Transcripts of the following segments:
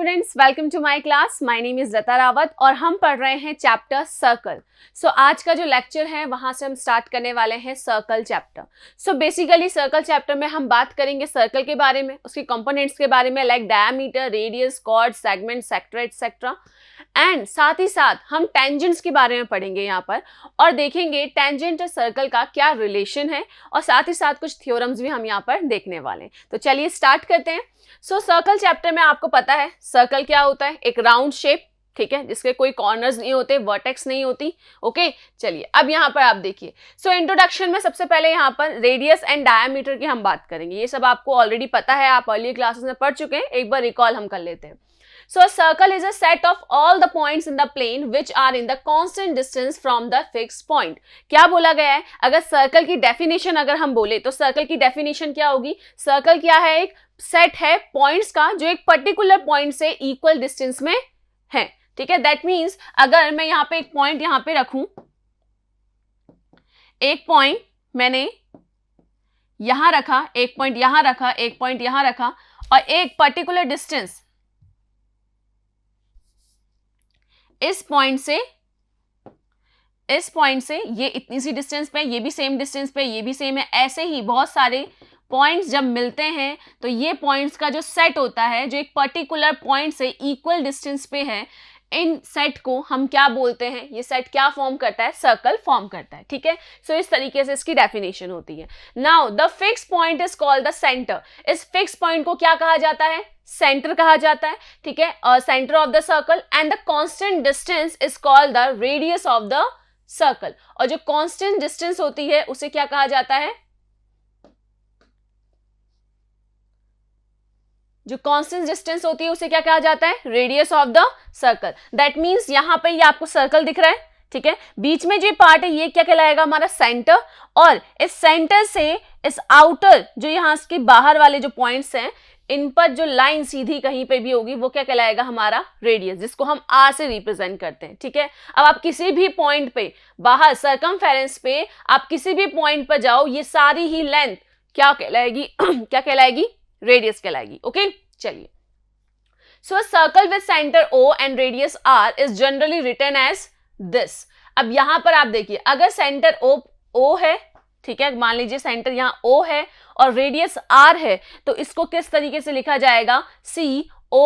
Students, welcome to my class. My name is Lata Rawat और हम पढ़ रहे हैं चैप्टर सर्कल। आज का जो लेक्चर है वहां से हम स्टार्ट करने वाले हैं circle chapter. Basically circle chapter में हम बात करेंगे सर्कल के बारे में, उसके कंपोनेंट्स के बारे में like diameter, radius, chord, segment, sector etcetera. And साथ ही साथ हम टेंजेंट्स के बारे में पढ़ेंगे यहाँ पर और देखेंगे टेंजेंट और सर्कल का क्या रिलेशन है और साथ ही साथ कुछ थ्योरम्स भी हम यहाँ पर देखने वाले हैं। तो चलिए स्टार्ट करते हैं। सर्कल चैप्टर में आपको पता है सर्कल क्या होता है, एक राउंड शेप, ठीक है, जिसके कोई कॉर्नर्स नहीं होते, वर्टेक्स नहीं होती। ओके, चलिए अब यहाँ पर आप देखिए। इंट्रोडक्शन में सबसे पहले यहाँ पर रेडियस एंड डायमीटर की हम बात करेंगे। ये सब आपको ऑलरेडी पता है, आप अर्ली क्लासेस में पढ़ चुके हैं, एक बार रिकॉल हम कर लेते हैं। A circle is a set of all the points in the plane which are in the constant distance from the fixed point. क्या बोला गया है? अगर सर्कल की डेफिनेशन अगर हम बोले तो सर्कल की डेफिनेशन क्या होगी? सर्कल क्या है? एक सेट है पॉइंट्स का जो एक पर्टिकुलर पॉइंट से इक्वल डिस्टेंस में है, ठीक है। दैट मीन्स अगर मैं यहाँ पे एक पॉइंट यहाँ पे रखूं, एक पॉइंट मैंने यहां रखा, एक पॉइंट यहां रखा, एक पॉइंट यहां रखा और एक पर्टिकुलर डिस्टेंस इस पॉइंट से ये इतनी सी डिस्टेंस पे, ये भी सेम डिस्टेंस पे, ये भी सेम है। ऐसे ही बहुत सारे पॉइंट्स जब मिलते हैं तो ये पॉइंट्स का जो सेट होता है जो एक पर्टिकुलर पॉइंट से इक्वल डिस्टेंस पे है, इन सेट को हम क्या बोलते हैं? ये सेट क्या फॉर्म करता है? सर्कल फॉर्म करता है, ठीक है। इस तरीके से इसकी डेफिनेशन होती है। Now the fix point is called the centre. इस फिक्स पॉइंट को क्या कहा जाता है? सेंटर कहा जाता है, ठीक है, centre of the circle. And the constant distance is called the radius of the circle. और जो कांस्टेंट डिस्टेंस होती है उसे क्या कहा जाता है? जो कांस्टेंट डिस्टेंस होती है उसे क्या कहा जाता है? Radius of the circle. That means यहां पे ये आपको सर्कल दिख रहा है, ठीक है, बीच में जो पार्ट है ये क्या कहलाएगा? हमारा सेंटर। और इस सेंटर से इस आउटर जो यहां के बाहर वाले जो पॉइंट्स हैं इन पर जो लाइन सीधी कहीं पे भी होगी वो क्या कहलाएगा? हमारा रेडियस, जिसको हम आर से रिप्रेजेंट करते हैं, ठीक है। अब आप किसी भी पॉइंट पे बाहर सर्कमफेरेंस पे आप किसी भी पॉइंट पर जाओ, ये सारी ही लेंथ क्या कहलाएगी? क्या कहलाएगी? रेडियस कहलाएगी। ओके, चलिए। A circle with centre O and radius R is generally written as this. अब यहां पर आप देखिए, अगर सेंटर O है, ठीक है, मान लीजिए सेंटर यहाँ O है और रेडियस R है, तो इसको किस तरीके से लिखा जाएगा? CO,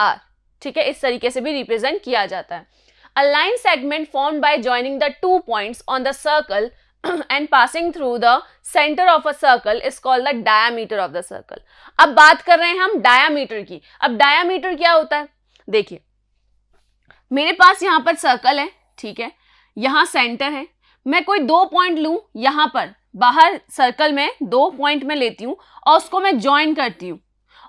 R, ठीक है, इस तरीके से भी रिप्रेजेंट किया जाता है। A line segment formed by joining the two points on the circle and passing through the center of a circle is called the diameter of the circle. अब बात कर रहे हैं हम डायामीटर की। अब डायामीटर क्या होता है? देखिए, मेरे पास यहां पर सर्कल है, ठीक है, यहां सेंटर है, मैं कोई दो पॉइंट लूं, यहां पर बाहर सर्कल में दो पॉइंट में लेती हूं और उसको मैं ज्वाइन करती हूं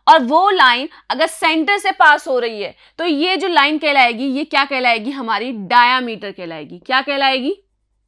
और वो लाइन अगर सेंटर से पास हो रही है तो ये जो लाइन कहलाएगी, ये क्या कहलाएगी? हमारी डायामीटर कहलाएगी। क्या कहलाएगी?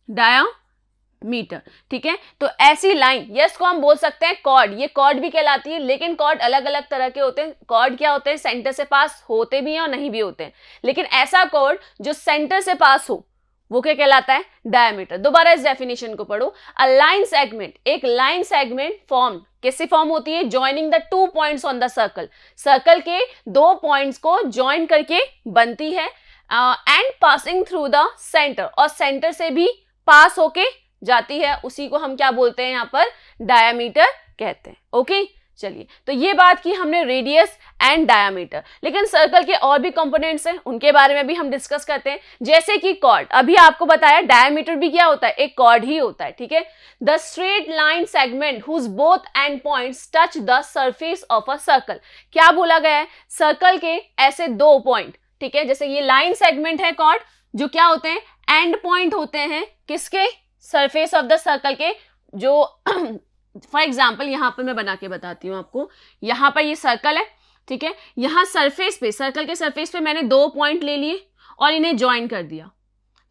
डायामीटर, ठीक है। तो ऐसी लाइन, यस को हम बोल सकते हैं कॉर्ड, ये कॉर्ड भी कहलाती है, लेकिन कॉर्ड अलग अलग तरह के होते हैं। कॉर्ड क्या होते हैं? सेंटर से पास होते भी हैं और नहीं भी होते हैं, लेकिन ऐसा कॉर्ड जो सेंटर से पास हो वो क्या कहलाता है? डायमीटर। दोबारा इस डेफिनेशन को पढ़ो। अ लाइन सेगमेंट, एक लाइन सेगमेंट फॉर्म कैसे फॉर्म होती है? Joining the two points on the circle. Circle के दो पॉइंट्स को ज्वाइन करके बनती है and passing through the centre, और सेंटर से भी पास होके जाती है, उसी को हम क्या बोलते हैं? यहाँ पर डायमीटर कहते हैं। ओके, चलिए, तो ये बात की हमने रेडियस एंड डायमीटर। लेकिन सर्कल के और भी कंपोनेंट्स हैं, उनके बारे में भी हम डिस्कस करते हैं, जैसे कि कॉर्ड। अभी आपको बताया डायमीटर भी क्या होता है? एक कॉर्ड ही होता है, ठीक है। The straight line segment whose both end points touch the surface of a circle. क्या बोला गया है? सर्कल के ऐसे दो पॉइंट, ठीक है, जैसे ये लाइन सेगमेंट है कॉर्ड, जो क्या होते हैं? एंड पॉइंट होते हैं किसके? सरफेस ऑफ द सर्कल के। जो फॉर एग्जाम्पल यहां पर मैं बना के बताती हूँ आपको। यहां पर ये सर्कल है, ठीक है, यहां सरफेस पे, सर्कल के सरफेस पे मैंने दो पॉइंट ले लिए और इन्हें ज्वाइन कर दिया,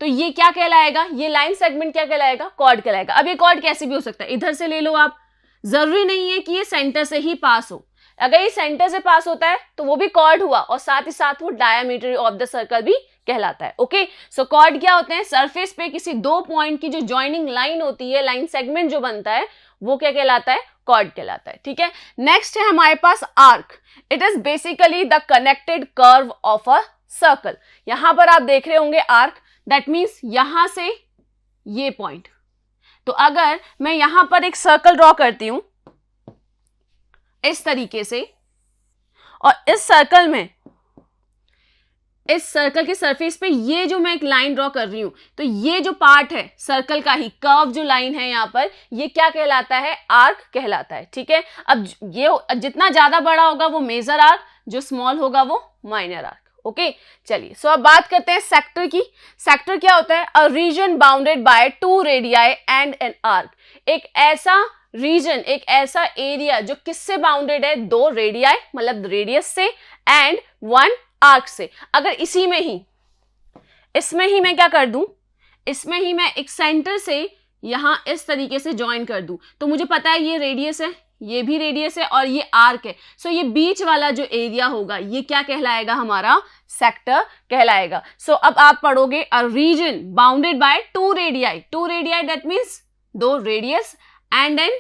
तो ये क्या कहलाएगा? ये लाइन सेगमेंट क्या कहलाएगा? कॉर्ड कहलाएगा। अब ये कॉर्ड कैसे भी हो सकता है, इधर से ले लो आप, जरूरी नहीं है कि ये सेंटर से ही पास हो। अगर ये सेंटर से पास होता है तो वो भी कॉर्ड हुआ और साथ ही साथ वो डायमीटर ऑफ द सर्कल भी कहलाता है। ओके, सो कॉर्ड क्या होते हैं? सरफेस पे किसी दो पॉइंट की जो ज्वाइनिंग लाइन होती है, लाइन सेगमेंट जो बनता है वो क्या कहलाता है? कॉर्ड कहलाता है, ठीक है। नेक्स्ट है हमारे पास arc. It is basically the connected curve of a circle. यहां पर आप देख रहे होंगे आर्क, दैट मीन्स यहां से ये पॉइंट। तो अगर मैं यहां पर एक सर्कल ड्रॉ करती हूं इस तरीके से, और इस सर्कल में, इस सर्कल के सरफेस पे ये जो मैं एक लाइन ड्रॉ कर रही हूं, तो ये जो पार्ट है सर्कल का ही कर्व जो लाइन है यहां पर, ये क्या कहलाता है? आर्क कहलाता है, ठीक है। अब ये जितना ज्यादा बड़ा होगा वो मेजर आर्क, जो स्मॉल होगा वो माइनर आर्क। ओके चलिए, सो अब बात करते हैं सेक्टर की। सेक्टर क्या होता है? A region bounded by 2 radii and an arc. एक ऐसा रीजन, एक ऐसा एरिया जो किससे बाउंडेड है? 2 रेडियाई मतलब रेडियस से, एंड 1 आर्क से। अगर इसी में ही, इसमें ही मैं क्या कर दूं, इसमें ही मैं एक सेंटर से यहां इस तरीके से ज्वाइन कर दूं, तो मुझे पता है ये रेडियस है, ये भी रेडियस है और ये आर्क है। सो ये बीच वाला जो एरिया होगा ये क्या कहलाएगा? हमारा सेक्टर कहलाएगा। सो अब आप पढ़ोगे a region bounded by 2 radii. 2 radii that means 2 radius and an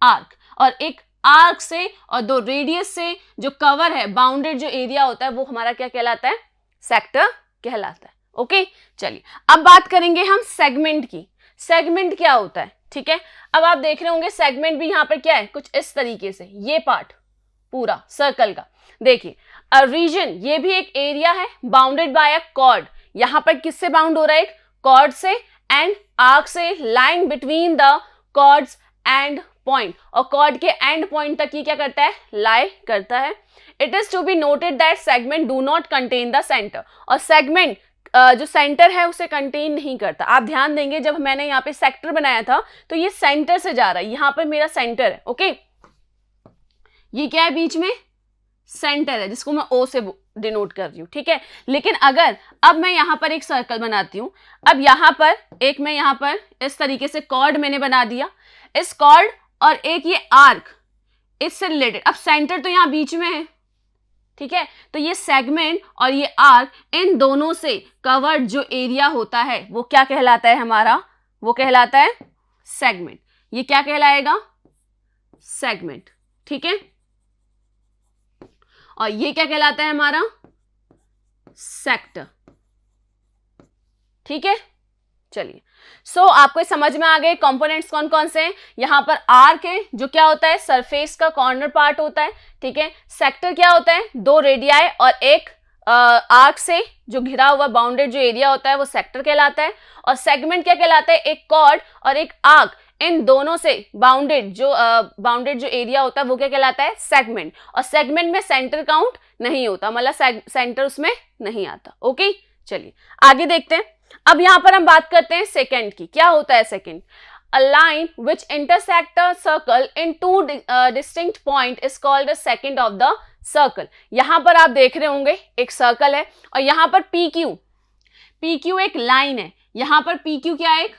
arc, और एक आर्क से और 2 रेडियस से जो कवर है, बाउंडेड जो एरिया होता है, वो हमारा क्या कहलाता है? सेक्टर कहलाता है। ओके चलिए, अब बात करेंगे हम सेगमेंट की। सेगमेंट क्या होता है? ठीक है, अब आप देख रहे होंगे सेगमेंट भी यहां पर क्या है, कुछ इस तरीके से, ये पार्ट पूरा सर्कल का। देखिए अ रीजन, ये भी एक एरिया है बाउंडेड बाय अ कॉर्ड। यहां पर किससे बाउंड हो रहा है? एक कॉर्ड से, एंड आर्क से, line between the chords end point, और कॉर्ड के एंड पॉइंट तक ये क्या करता है? लाई करता है। It is to be noted that segment do not contain the centre, और सेगमेंट जो सेंटर है उसे कंटेन नहीं करता। आप ध्यान देंगे जब मैंने यहाँ पे सेक्टर बनाया था तो ये सेंटर से जा रहा है, यहां पर मेरा सेंटर है। ओके, ये क्या है? बीच में सेंटर है, जिसको मैं ओ से डिनोट कर रही हूँ, ठीक है। लेकिन अगर अब मैं यहां पर एक सर्कल बनाती हूं, अब यहां पर एक, मैं यहां पर इस तरीके से कॉर्ड मैंने बना दिया, इस कॉर्ड और एक ये आर्क इससे रिलेटेड, अब सेंटर तो यहां बीच में है, ठीक है। तो ये सेगमेंट और ये आर्क, इन दोनों से कवर्ड जो एरिया होता है वो क्या कहलाता है हमारा? वो कहलाता है सेगमेंट। ये क्या कहलाएगा? सेगमेंट, ठीक है। और ये क्या कहलाता है हमारा? सेक्टर, ठीक है। चलिए, सो आपको समझ में आ गए कंपोनेंट्स कौन कौन से हैं। यहां पर आर्क है जो क्या होता है? सरफेस का कॉर्नर पार्ट होता है, ठीक है। सेक्टर क्या होता है? 2 रेडियाई और एक आर्क से जो घिरा हुआ बाउंडेड जो एरिया होता है वो सेक्टर कहलाता है। और सेगमेंट क्या कहलाता है? एक कॉर्ड और एक आर्क, इन दोनों से बाउंडेड जो एरिया होता है वो क्या कहलाता है? सेगमेंट। और सेगमेंट में सेंटर काउंट नहीं होता, मतलब सेंटर उसमें नहीं आता। ओके चलिए आगे देखते हैं। अब यहां पर हम बात करते हैं सेकंड की। क्या होता है second? A line which intersect a circle in 2 distinct point is called the second of the circle. यहां पर आप देख रहे होंगे एक सर्कल है और यहां पर PQ एक लाइन है। यहां पर PQ क्या है? एक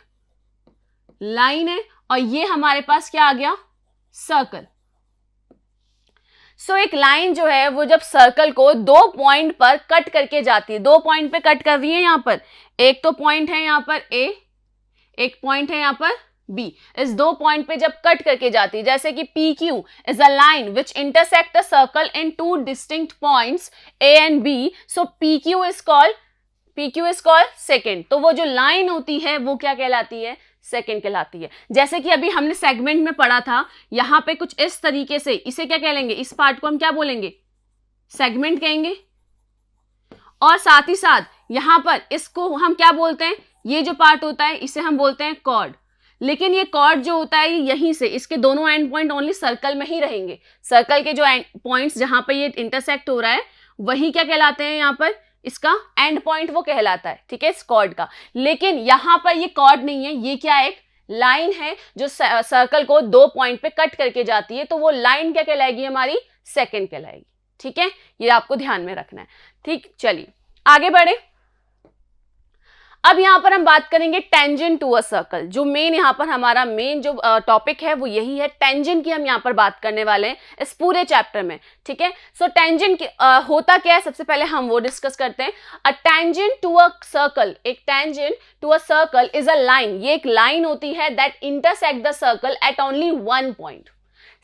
लाइन है, और ये हमारे पास क्या आ गया? सर्कल। सो एक लाइन जो है वो जब सर्कल को 2 पॉइंट पर कट करके जाती है, 2 पॉइंट पे कट कर रही है, यहां पर एक तो पॉइंट है यहां पर A, एक पॉइंट है यहां पर B। इस 2 पॉइंट पे जब कट करके जाती है, जैसे कि PQ is a line which intersect the circle in 2 distinct points A and B, so PQ is called second. तो वो जो लाइन होती है वो क्या कहलाती है? सेकंड कहलाती है। जैसे कि अभी हमने सेगमेंट में पढ़ा था, यहां पे कुछ इस तरीके से, इसे क्या कहेंगे? इस पार्ट को हम क्या बोलेंगे? सेगमेंट कहेंगे। और साथ ही साथ यहां पर इसको हम क्या बोलते हैं? ये जो पार्ट होता है इसे हम बोलते हैं कॉर्ड। लेकिन ये कॉर्ड जो होता है यहीं से, इसके दोनों एंड पॉइंट ओनली सर्कल में ही रहेंगे। सर्कल के जो एंड पॉइंट्स जहां पर ये इंटरसेक्ट हो रहा है वही क्या कहलाते हैं? यहां पर इसका एंड पॉइंट वो कहलाता है, ठीक है, इस कॉर्ड का। लेकिन यहां पर ये कॉर्ड नहीं है, ये क्या है? एक लाइन है जो सर्कल को 2 पॉइंट पे कट करके जाती है, तो वो लाइन क्या कहलाएगी? हमारी सेकंड कहलाएगी, ठीक है। ये आपको ध्यान में रखना है, ठीक। चलिए आगे बढ़े। अब यहां पर हम बात करेंगे टेंजेंट टू अ सर्कल। जो मेन यहां पर हमारा मेन जो टॉपिक है वो यही है, टेंजेंट की हम यहां पर बात करने वाले हैं इस पूरे चैप्टर में, ठीक है। सो टेंजेंट होता क्या है, सबसे पहले हम वो डिस्कस करते हैं। A tangent to a circle, एक tangent to a circle is a line, ये एक लाइन होती है that intersect the circle at only 1 point.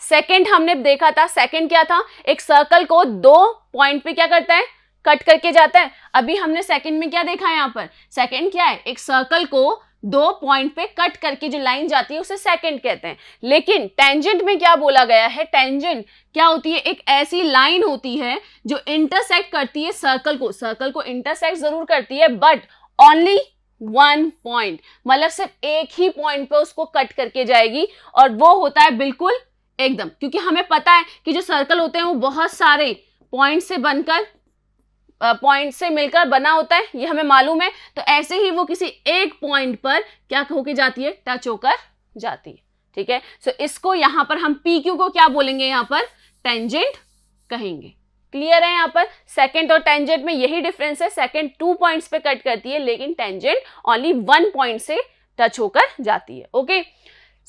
Second हमने देखा था, सेकंड क्या था, एक सर्कल को दो पॉइंट पे क्या करता है, कट करके जाता है। अभी हमने सेकंड में क्या देखा है, यहाँ पर सेकंड क्या है, एक सर्कल को दो पॉइंट पे कट करके जो लाइन जाती है उसे सेकंड कहते हैं। लेकिन टेंजेंट में क्या बोला गया है, टेंजेंट क्या होती है, एक ऐसी लाइन होती है जो इंटरसेक्ट करती है सर्कल को इंटरसेक्ट जरूर करती है बट ओनली वन पॉइंट, मतलब सिर्फ एक ही पॉइंट पे उसको कट करके जाएगी और वो होता है बिल्कुल एकदम, क्योंकि हमें पता है कि जो सर्कल होते हैं वो बहुत सारे पॉइंट से मिलकर बना होता है, ये हमें मालूम है। तो ऐसे ही वो किसी एक पॉइंट पर क्या होके जाती है, टच होकर जाती है। ठीक है, सो इसको यहां पर हम PQ को क्या बोलेंगे, यहां पर टेंजेंट कहेंगे। क्लियर है, यहां पर सेकंड और टेंजेंट में यही डिफरेंस है, सेकंड 2 पॉइंट्स पे कट करती है लेकिन टेंजेंट ओनली 1 पॉइंट से टच होकर जाती है। Okay,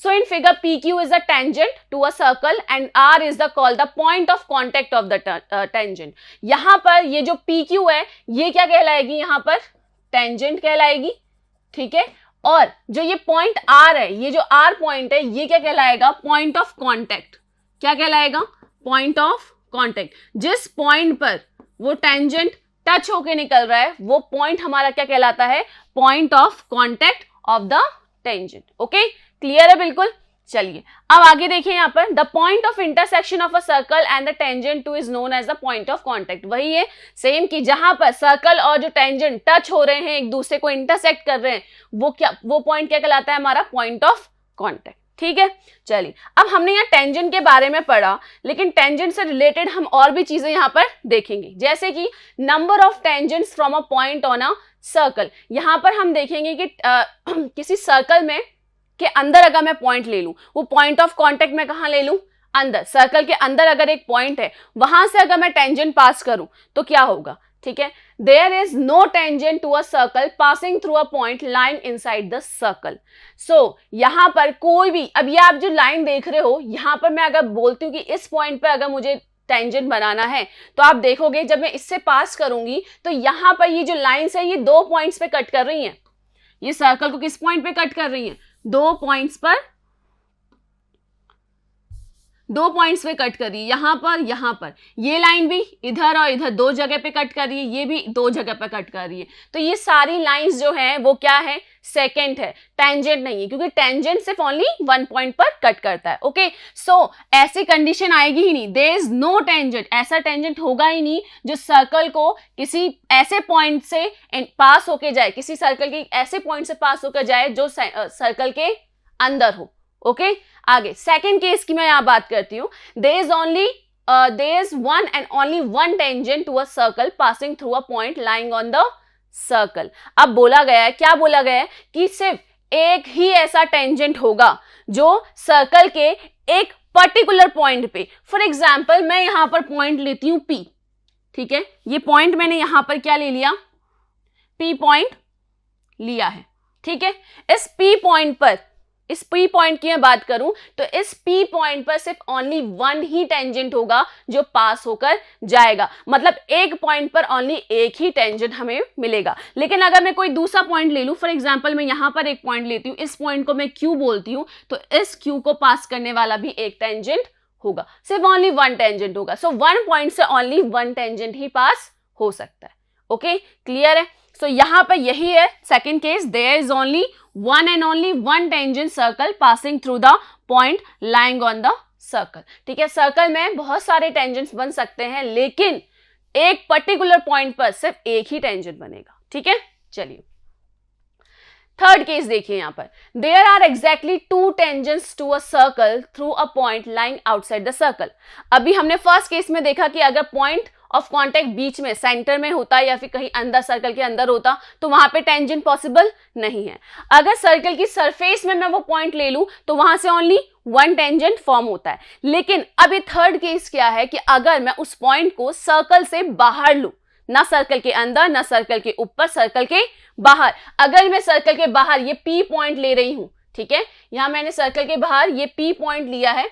so in figure PQ is a tangent to a circle and R is called the point of contact of the tangent। यहां पर ये जो PQ है ये क्या कहलाएगी, यहां पर टेंजेंट कहलाएगी। ठीक है, और जो ये पॉइंट R है, ये जो R पॉइंट है ये क्या कहलाएगा, पॉइंट ऑफ कॉन्टेक्ट। क्या कहलाएगा, पॉइंट ऑफ कॉन्टेक्ट। जिस पॉइंट पर वो टेंजेंट टच होके निकल रहा है वो पॉइंट हमारा क्या कहलाता है, point of contact of the tangent. Okay, clear है बिल्कुल। चलिए अब आगे देखिए, यहाँ पर the point of intersection of a circle and the tangent to is known as the point of contact. वही है सेम कि जहां पर सर्कल और जो टेंजेंट टच हो रहे हैं, एक दूसरे को इंटरसेक्ट कर रहे हैं, वो पॉइंट क्या कहलाता है, हमारा पॉइंट ऑफ कांटेक्ट। ठीक है, चलिए अब हमने यहाँ टेंजेंट के बारे में पढ़ा, लेकिन टेंजेंट से रिलेटेड हम और भी चीजें यहाँ पर देखेंगे, जैसे कि number of tangents from a point on a circle. यहाँ पर हम देखेंगे कि किसी सर्कल में के अंदर अगर मैं पॉइंट ले लूं, वो पॉइंट ऑफ कांटेक्ट में कहां ले लूं, अंदर, सर्कल के अंदर अगर एक पॉइंट है वहां से अगर मैं टेंजेंट पास करूं तो क्या होगा। ठीक है, there is no tangent to a circle passing through a point lying inside the circle. So यहां पर कोई भी, अब ये आप जो लाइन देख रहे हो, यहां पर मैं अगर बोलती हूँ कि इस पॉइंट पे अगर मुझे टेंजेंट बनाना है तो आप देखोगे जब मैं इससे पास करूंगी तो यहां पर ये जो लाइंस है ये 2 पॉइंट्स पे कट कर रही हैं। ये सर्कल को किस पॉइंट पे कट कर रही हैं, 2 पॉइंट्स पे कट कर रही है, यहां पर ये लाइन भी इधर और इधर 2 जगह पे कट कर रही है, ये भी 2 जगह पे कट कर रही है। तो ये सारी लाइंस जो हैं वो क्या है, सेकेंड है, टेंजेंट नहीं है, क्योंकि टेंजेंट सिर्फ ओनली 1 पॉइंट पर कट करता है। ओके, सो ऐसी कंडीशन आएगी ही नहीं, देयर इज नो टेंजेंट, ऐसा टेंजेंट होगा ही नहीं जो सर्कल को किसी ऐसे पॉइंट से पास होके जाए, किसी सर्कल के ऐसे पॉइंट से पास होकर जाए जो सर्कल के अंदर हो। ओके, आगे सेकंड केस की मैं यहां बात करती हूं, there is one and only one tangent to a circle passing through a point lying on the circle. अब बोला गया है, क्या बोला गया है कि सिर्फ एक ही ऐसा टेंजेंट होगा जो सर्कल के एक पर्टिकुलर पॉइंट पे, फॉर एग्जाम्पल मैं यहां पर पॉइंट लेती हूं P। ठीक है, ये पॉइंट मैंने यहां पर क्या ले लिया, P पॉइंट लिया है। ठीक है, इस P पॉइंट की मैं बात करूं तो इस P पॉइंट पर सिर्फ ओनली 1 ही टेंजेंट होगा जो पास होकर जाएगा, मतलब एक पॉइंट पर ओनली एक ही टेंजेंट हमें मिलेगा। लेकिन अगर मैं कोई दूसरा पॉइंट ले लूं, फॉर एग्जांपल मैं यहां पर एक पॉइंट लेती हूं, इस पॉइंट को मैं Q बोलती हूं, तो इस Q को पास करने वाला भी एक टेंजेंट होगा, सिर्फ ओनली 1 टेंजेंट होगा। सो 1 पॉइंट से ओनली 1 टेंजेंट ही पास हो सकता है। ओके, क्लियर है। सो यहां पर यही है second case, there is only one and only one tangent circle passing through the point lying on the circle. ठीक है, सर्कल में बहुत सारे टेंजेंट्स बन सकते हैं लेकिन एक पर्टिकुलर पॉइंट पर सिर्फ एक ही टेंजेंट बनेगा। ठीक है, चलिए थर्ड केस देखिए, यहां पर there are exactly 2 tangents to a circle through a point lying outside the circle. अभी हमने फर्स्ट केस में देखा कि अगर पॉइंट ऑफ कांटेक्ट बीच में सेंटर में होता या फिर कहीं अंदर सर्कल के अंदर होता तो वहां पे टेंजेंट पॉसिबल नहीं है। अगर सर्कल की सरफेस में मैं वो पॉइंट ले लूं तो वहां से ओनली 1 टेंजेंट फॉर्म होता है। लेकिन अभी थर्ड केस क्या है कि अगर मैं उस पॉइंट को सर्कल से बाहर लूं, ना सर्कल के अंदर ना सर्कल के ऊपर, सर्कल के बाहर, अगर मैं सर्कल के बाहर ये P पॉइंट ले रही हूं, ठीक है, यहां मैंने सर्कल के बाहर ये P पॉइंट लिया है।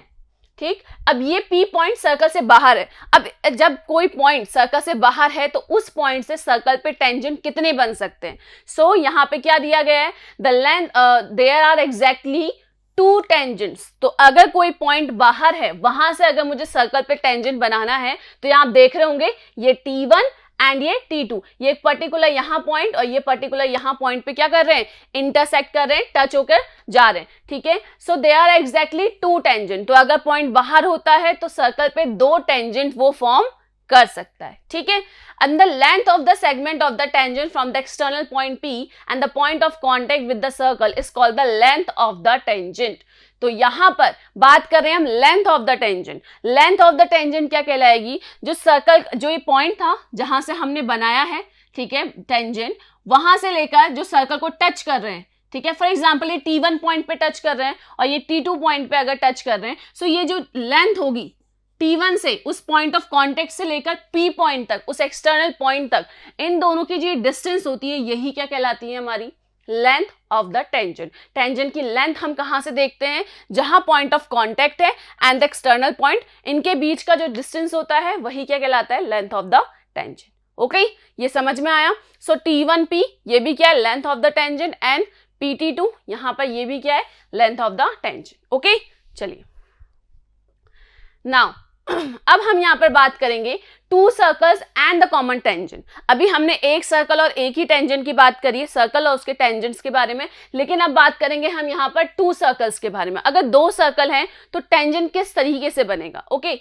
ठीक, अब ये P पॉइंट सर्कल से बाहर है। अब जब कोई पॉइंट सर्कल से बाहर है तो उस पॉइंट से सर्कल पे टेंजेंट कितने बन सकते हैं। सो यहाँ पे क्या दिया गया है, the length there are exactly two tangents, तो अगर कोई पॉइंट बाहर है वहां से अगर मुझे सर्कल पे टेंजेंट बनाना है तो यहां आप देख रहे होंगे ये T1 एंड ये T2, ये पर्टिकुलर यहाँ पॉइंट और ये पर्टिकुलर यहाँ पॉइंट पे क्या कर रहे हैं, इंटरसेक्ट कर रहे हैं, टच होकर जा रहे हैं, ठीक है। So they are exactly two tangent, तो अगर पॉइंट बाहर होता है तो सर्कल पे दो टेंजेंट वो फॉर्म कर सकता है, ठीक है। And the length of the segment of the tangent from the external point P and the point of contact with the circle is called the length of the tangent. तो यहां पर बात कर रहे हैं हम length of the tangent. Length of the tangent क्या कहलाएगी, जो सर्कल, जो ये पॉइंट था जहां से हमने बनाया है, ठीक है, टेंजेंट, वहां से लेकर जो सर्कल को टच कर रहे हैं, ठीक है। फॉर एग्जांपल ये T1 पॉइंट पे टच कर रहे हैं और ये T2 पॉइंट पे अगर टच कर रहे हैं, सो ये जो लेंथ होगी T1 से, उस पॉइंट ऑफ कांटेक्ट से लेकर P पॉइंट तक, उस एक्सटर्नल पॉइंट तक, इन दोनों की जो डिस्टेंस होती है यही क्या कहलाती है, हमारी length of the tangent. Tangent की लेंथ हम कहां से देखते हैं, जहां पॉइंट ऑफ कांटेक्ट है एंड द एक्सटर्नल पॉइंट, इनके बीच का जो डिस्टेंस होता है वही क्या कहलाता है, length of the tangent. Okay, ये समझ में आया। सो T1P ये भी क्या है, length of the tangent, and PT2 यहां पर ये भी क्या है, length of the tangent. Okay, चलिए नाउ अब हम यहां पर बात करेंगे to circles and the common tangent. अभी हमने एक सर्कल और एक ही टेंजेंट की बात करी है, सर्कल और उसके टेंजेंट्स के बारे में, लेकिन अब बात करेंगे हम यहां पर टू सर्कल्स के बारे में। अगर दो सर्कल हैं तो टेंजेंट किस तरीके से बनेगा। ओके,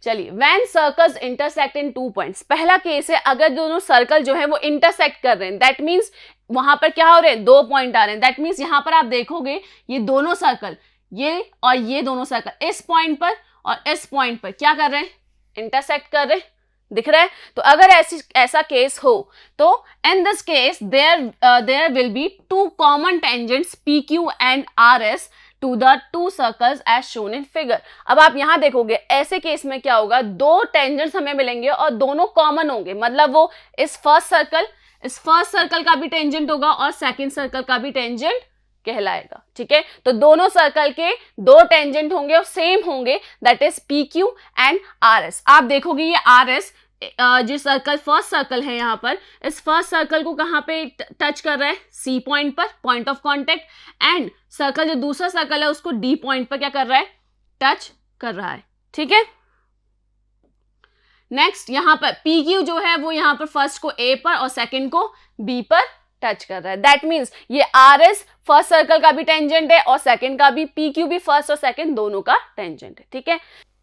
चलिए, when circles intersect in two points, पहला केस है अगर दोनों सर्कल जो है वो इंटरसेक्ट कर रहे हैं, दैट मीन्स वहां पर क्या हो रहे हैं, दो पॉइंट आ रहे हैं, दैट मीन्स यहां पर आप देखोगे ये दोनों सर्कल, ये और ये दोनों सर्कल इस पॉइंट पर और इस पॉइंट पर क्या कर रहे हैं, इंटरसेक्ट कर रहे हैं, दिख रहा है। तो अगर ऐसा केस हो तो in this case there will be two common tangents PQ and RS to the two circles as shown in figure. अब आप यहां देखोगे ऐसे केस में क्या होगा, दो टेंजेंट्स हमें मिलेंगे और दोनों कॉमन होंगे, मतलब वो इस फर्स्ट सर्कल का भी टेंजेंट होगा और सेकंड सर्कल का भी टेंजेंट कहलाएगा, ठीक है। तो दोनों सर्कल के दो टेंजेंट होंगे और सेम होंगे, that is PQ and RS। आप देखोगे ये RS जो सर्कल, फर्स्ट सर्कल है यहाँ पर, इस फर्स्ट सर्कल को कहाँ पे टच कर रहा है, C पॉइंट पर, point of contact, and circle जो दूसरा सर्कल है उसको D पॉइंट पर क्या कर रहा है, टच कर रहा है, ठीक है। नेक्स्ट यहाँ पर PQ जो है वो यहाँ पर फर्स्ट को A पर और सेकंड को B पर टच कर रहा है, दैट मीन्स ये RS फर्स्ट सर्कल का भी टेंजेंट है और सेकंड का भी, PQ भी फर्स्ट और सेकंड दोनों का टेंजेंट है, ठीक है।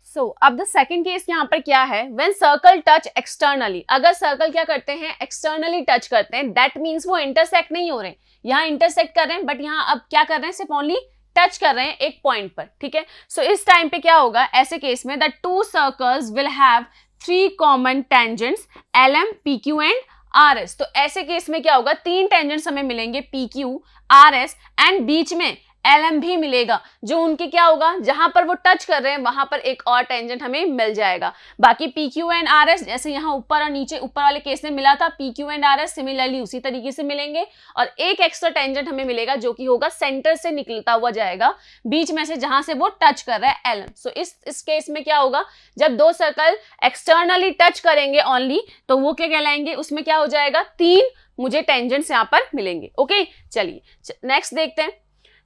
सो अब द सेकंड केस यहाँ पर क्या है, व्हेन सर्कल टच एक्सटर्नली, अगर सर्कल क्या करते हैं, एक्सटर्नली टच करते हैं, दैट मीन्स वो इंटरसेक्ट नहीं हो रहे हैं, यहाँ इंटरसेक्ट कर रहे हैं बट यहाँ अब क्या कर रहे हैं, सिर्फ ओनली टच कर रहे हैं एक पॉइंट पर, ठीक है। सो इस टाइम पे क्या होगा, ऐसे केस में the two circles will have three common tangents LM, PQ and RS। तो ऐसे केस में क्या होगा, तीन टेंजेंट्स हमें मिलेंगे PQ, RS एंड बीच में LM भी मिलेगा, जो उनके क्या होगा, जहां पर वो टच कर रहे हैं वहां पर एक और टेंजेंट हमें मिल जाएगा। बाकी PQ एंड RS जैसे यहाँ ऊपर और नीचे, ऊपर वाले केस में मिला था, PQ एंड RS सिमिलरली उसी तरीके से मिलेंगे और एक एक्स्ट्रा टेंजेंट हमें मिलेगा जो कि होगा सेंटर से निकलता हुआ जाएगा, बीच में से जहां से वो टच कर रहा है LM। सो इस केस में क्या होगा, जब दो सर्कल एक्सटर्नली टच करेंगे ओनली तो वो क्या कहलाएंगे, उसमें क्या हो जाएगा, तीन मुझे टेंजेंट्स यहाँ पर मिलेंगे। ओके, चलिए नेक्स्ट देखते हैं।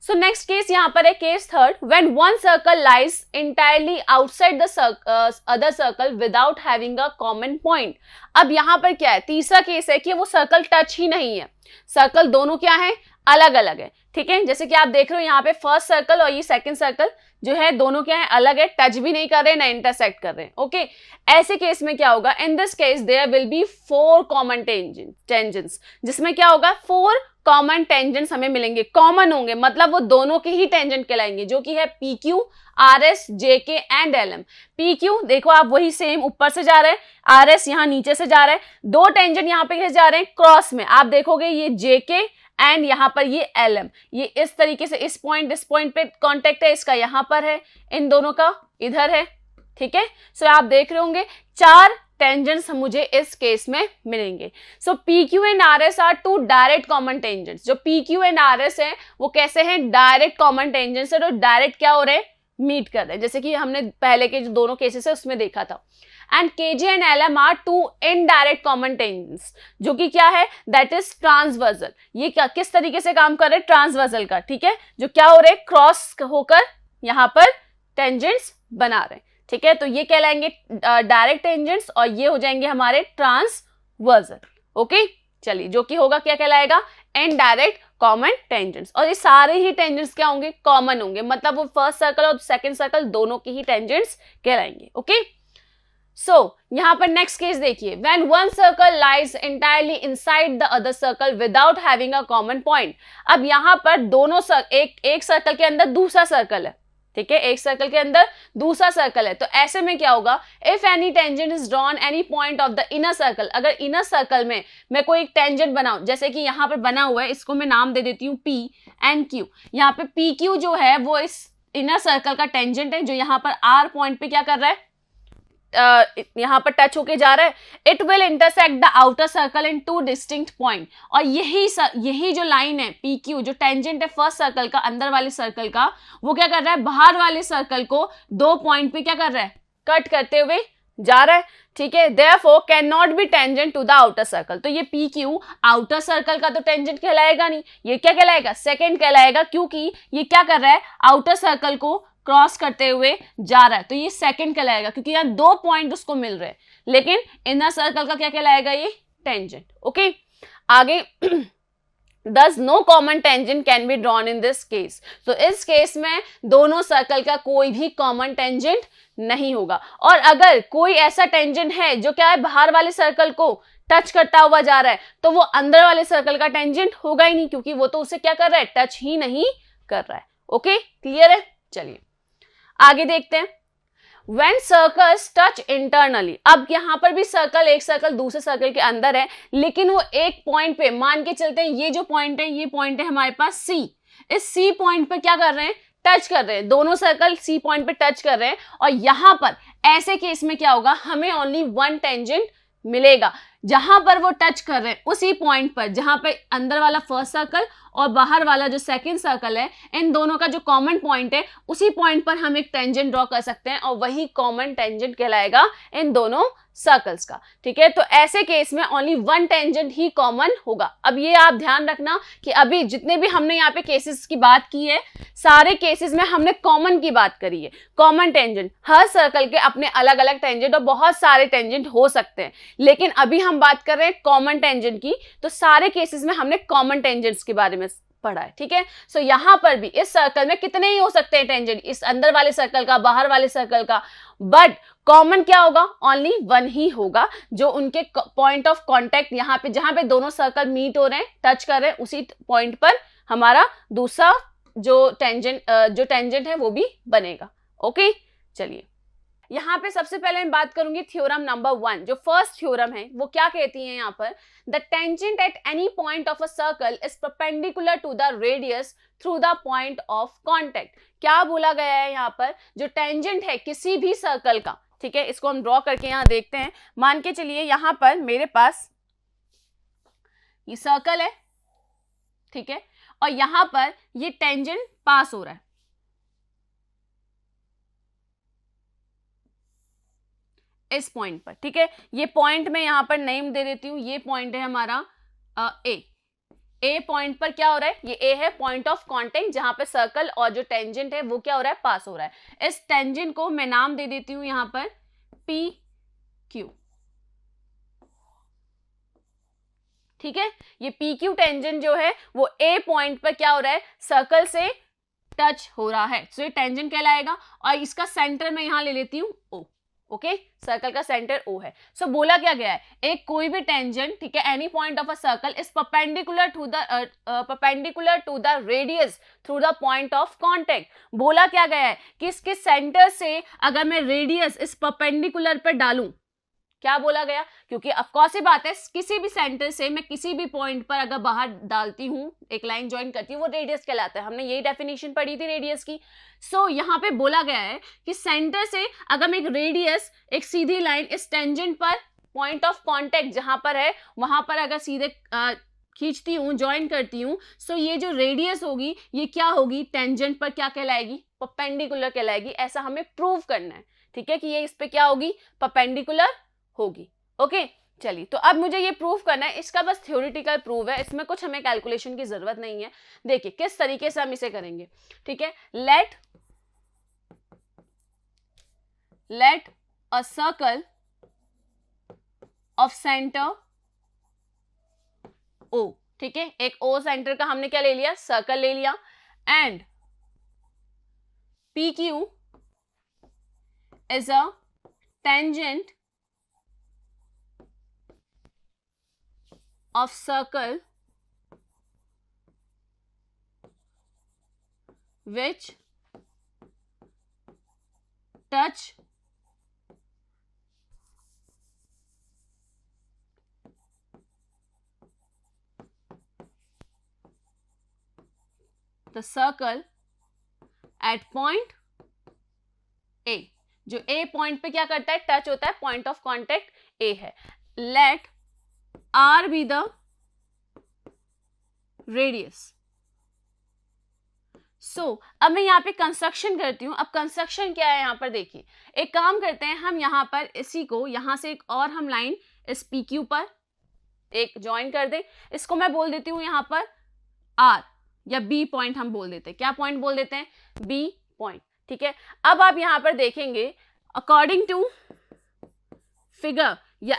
सो नेक्स्ट केस यहाँ पर है case third, when one circle lies entirely outside the other circle without having a common point. अब यहाँ पर क्या है, तीसरा केस है कि वो सर्कल टच ही नहीं है, सर्कल दोनों क्या है, अलग अलग है, ठीक है। जैसे कि आप देख रहे हो यहाँ पे फर्स्ट सर्कल और ये सेकंड सर्कल जो है दोनों क्या है, अलग है, टच भी नहीं कर रहे ना इंटरसेक्ट कर रहे हैं। ओके, ऐसे केस में क्या होगा, in this case there will be four common tangents, जिसमें क्या होगा, फोर कॉमन टेंजेंट्स हमें मिलेंगे, कॉमन होंगे, मतलब वो दोनों के ही टेंजेंट कहलाएंगे, जो कि है PQ, RS, JK and LM। PQ देखो आप वही सेम ऊपर से जा रहे हैं, RS यहाँ नीचे से जा रहा है, दो टेंजेंट यहाँ पे जा रहे हैं क्रॉस में, आप देखोगे ये JK एंड यहाँ पर ये LM, ये इस तरीके से इस पॉइंट पे कांटेक्ट है, इसका यहाँ पर है, इन दोनों का इधर है, ठीक है। सो आप देख रहे होंगे चार टेंजेंट्स मुझे इस केस में मिलेंगे। So PQ and RS are two direct common tangents. जो PQ एंड RS है वो कैसे हैं, डायरेक्ट कॉमन टेंजेंट्स है, तो डायरेक्ट क्या हो रहे हैं, मीट कर रहे हैं, जैसे कि हमने पहले के जो दोनों केसेस है उसमें देखा था। And KJ and LM are two indirect common tangents, जो कि क्या है, दैट इज ट्रांसवर्सल। ये क्या किस तरीके से काम कर रहे हैं, ट्रांसवर्सल का, ठीक है, जो क्या हो रहे हैं, क्रॉस होकर यहाँ पर टेंजेंट्स बना रहे हैं, ठीक है। तो ये कहलाएंगे डायरेक्ट टेंजेंट्स और ये हो जाएंगे हमारे ट्रांसवर्सल। ओके, चलिए, जो कि होगा क्या कहलाएगा, इनडायरेक्ट कॉमन टेंजेंट्स। और ये सारे ही टेंजेंट्स क्या होंगे, कॉमन होंगे, मतलब वो फर्स्ट सर्कल और सेकंड सर्कल दोनों के ही टेंजेंट्स कहलाएंगे। ओके, सो यहां पर नेक्स्ट केस देखिए, when one circle lies entirely inside the other circle without having a common point. अब यहां पर दोनों एक सर्कल के अंदर दूसरा सर्कल है, ठीक है, एक सर्कल के अंदर दूसरा सर्कल है, तो ऐसे में क्या होगा, if any tangent is drawn any point of the inner circle, अगर इनर सर्कल में मैं कोई एक टेंजेंट बनाऊं, जैसे कि यहाँ पर बना हुआ है, इसको मैं नाम दे देती हूँ P एंड Q। यहाँ पे PQ जो है वो इस इनर सर्कल का टेंजेंट है, जो यहाँ पर R पॉइंट पे क्या कर रहा है, यहाँ पर टच होके जा रहा है। It will intersect the outer circle in two distinct point, और यही जो लाइन है PQ, जो टेंजेंट है फर्स्ट सर्कल का, अंदर वाले सर्कल का, वो क्या कर रहा है, बाहर वाले सर्कल को दो पॉइंट पे क्या कर रहा है, कट करते हुए जा रहा है, ठीक है। Therefore can not be tangent to the outer circle, तो ये PQ आउटर सर्कल का तो टेंजेंट कहलाएगा नहीं, ये क्या कहलाएगा, सेकंड कहलाएगा, क्योंकि ये क्या कर रहा है, आउटर सर्कल को क्रॉस करते हुए जा रहा है, तो ये सेकंड कहलाएगा, क्योंकि यहाँ दो पॉइंट उसको मिल रहे हैं। लेकिन इनर सर्कल का क्या कहलाएगा, ये टेंजेंट। ओके, आगे Thus no common tangent can be drawn in this case. तो इस केस में दोनों सर्कल का कोई भी कॉमन टेंजेंट नहीं होगा। और अगर कोई ऐसा टेंजेंट है जो क्या है, बाहर वाले सर्कल को टच करता हुआ जा रहा है, तो वो अंदर वाले सर्कल का टेंजेंट होगा ही नहीं, क्योंकि वो तो उसे क्या कर रहा है, टच ही नहीं कर रहा है। ओके, क्लियर है, चलिए आगे देखते हैं। When circles touch internally, अब यहां पर भी सर्कल, एक सर्कल दूसरे सर्कल के अंदर है, लेकिन वो एक पॉइंट पे, मान के चलते हैं ये जो पॉइंट है, ये पॉइंट है हमारे पास C, इस C पॉइंट पे क्या कर रहे हैं, टच कर रहे हैं, दोनों सर्कल C पॉइंट पे टच कर रहे हैं, और यहां पर ऐसे केस में क्या होगा, हमें ओनली वन टेंजेंट मिलेगा, जहां पर वो टच कर रहे हैं उसी पॉइंट पर, जहां पे अंदर वाला फर्स्ट सर्कल और बाहर वाला जो सेकंड सर्कल है, इन दोनों का जो कॉमन पॉइंट है, उसी पॉइंट पर हम एक टेंजेंट ड्रॉ कर सकते हैं, और वही कॉमन टेंजेंट कहलाएगा इन दोनों सर्कल्स का। ठीक है, तो ऐसे केस में ओनली वन टेंजेंट ही कॉमन होगा। अब ये आप ध्यान रखना कि अभी जितने भी हमने यहाँ पे केसेस की बात की है, सारे केसेस में हमने कॉमन की बात करी है, कॉमन टेंजेंट। हर सर्कल के अपने अलग अलग टेंजेंट और बहुत सारे टेंजेंट हो सकते हैं, लेकिन अभी हम बात कर रहे हैं कॉमन टेंजेंट की, तो सारे केसेस में हमने कॉमन टेंजेंट्स के बारे में पढ़ा है। ठीक है, सो यहां पर भी इस सर्कल में कितने ही हो सकते हैं टेंजेंट, इस अंदर वाले सर्कल का, बाहर वाले सर्कल का, बट कॉमन क्या होगा, ओनली वन ही होगा, जो उनके पॉइंट ऑफ कांटेक्ट यहाँ पे, जहां पे दोनों सर्कल मीट हो रहे हैं, टच कर रहे हैं, उसी पॉइंट पर हमारा दूसरा जो टेंजेंट है वो भी बनेगा। ओके, चलिए यहाँ पे सबसे पहले मैं बात करूंगी थ्योरम नंबर 1। जो फर्स्ट थ्योरम है वो क्या कहती है यहाँ पर, the tangent at any point of a circle is perpendicular to the radius through the point of contact. क्या बोला गया है यहाँ पर, जो टेंजेंट है किसी भी सर्कल का, ठीक है, इसको हम ड्रॉ करके यहाँ देखते हैं। मान के चलिए यहाँ पर मेरे पास ये सर्कल है, ठीक है, और यहाँ पर ये टेंजेंट पास हो रहा है, इस पॉइंट पर। ठीक है, ये पॉइंट मैं यहां पर नेम दे देती हूं, ये पॉइंट है हमारा ए पॉइंट पर क्या हो रहा है, ये ए है, पॉइंट ऑफ कांटेक्ट, जहां पे सर्कल और जो टेंजेंट है वो क्या हो रहा है, पास हो रहा है। इस टेंजेंट को मैं नाम दे देती हूं यहां पर पी क्यू। ठीक है, ये पी क्यू टेंजेंट जो है वो ए पॉइंट पर क्या हो रहा है, सर्कल से टच हो रहा है, सो ये टेंजेंट कहलाएगा। और इसका सेंटर मैं यहां ले लेती हूं ओ। ओके, सर्कल का सेंटर O है। सो बोला क्या गया है, एक कोई भी टेंजेंट, ठीक है, any point of a circle is perpendicular to the radius through the point of contact. बोला क्या गया है कि इसके सेंटर से अगर मैं रेडियस इस परपेंडिकुलर पर डालूं, क्या बोला गया, क्योंकि ऑफकोर्स ये बात है, किसी भी सेंटर से मैं किसी भी पॉइंट पर अगर बाहर डालती हूँ, एक लाइन ज्वाइन करती हूँ, वो रेडियस कहलाता है। हमने यही डेफिनेशन पढ़ी थी रेडियस की। सो यहाँ पे बोला गया है कि सेंटर से अगर मैं एक रेडियस, एक सीधी लाइन इस टेंजेंट पर, पॉइंट ऑफ कांटेक्ट जहां पर है वहां पर अगर सीधे खींचती हूँ, ज्वाइन करती हूँ, सो ये जो रेडियस होगी ये क्या होगी, टेंजेंट पर क्या कहलाएगी, परपेंडिकुलर कहलाएगी, ऐसा हमें प्रूव करना है, ठीक है, कि ये इस पे क्या होगी, परपेंडिकुलर होगी। ओके, चलिए, तो अब मुझे ये प्रूव करना है, इसका बस थ्योरेटिकल प्रूव है, इसमें कुछ हमें कैलकुलेशन की जरूरत नहीं है। देखिए किस तरीके से हम इसे करेंगे, ठीक है। Let a circle of centre O, ठीक है, एक ओ सेंटर का हमने क्या ले लिया, सर्कल ले लिया, and P Q is a tangent of circle which touch the circle at point A, जो A पॉइंट पे क्या करता है, टच होता है, पॉइंट ऑफ कॉन्टेक्ट A है। लेट R be the radius। अब मैं यहाँ पे कंस्ट्रक्शन करती हूँ। अब कंस्ट्रक्शन क्या है यहाँ पर, देखिए एक काम करते हैं, हम यहाँ पर इसी को यहाँ से एक और हम लाइन इस PQ पर एक ज्वाइन कर दें, इसको मैं बोल देती हूँ यहाँ पर R या B पॉइंट हम बोल देते हैं, क्या पॉइंट बोल देते हैं, B पॉइंट, ठीक है। अब आप यहाँ पर देखेंगे अकॉर्डिंग टू फिगर या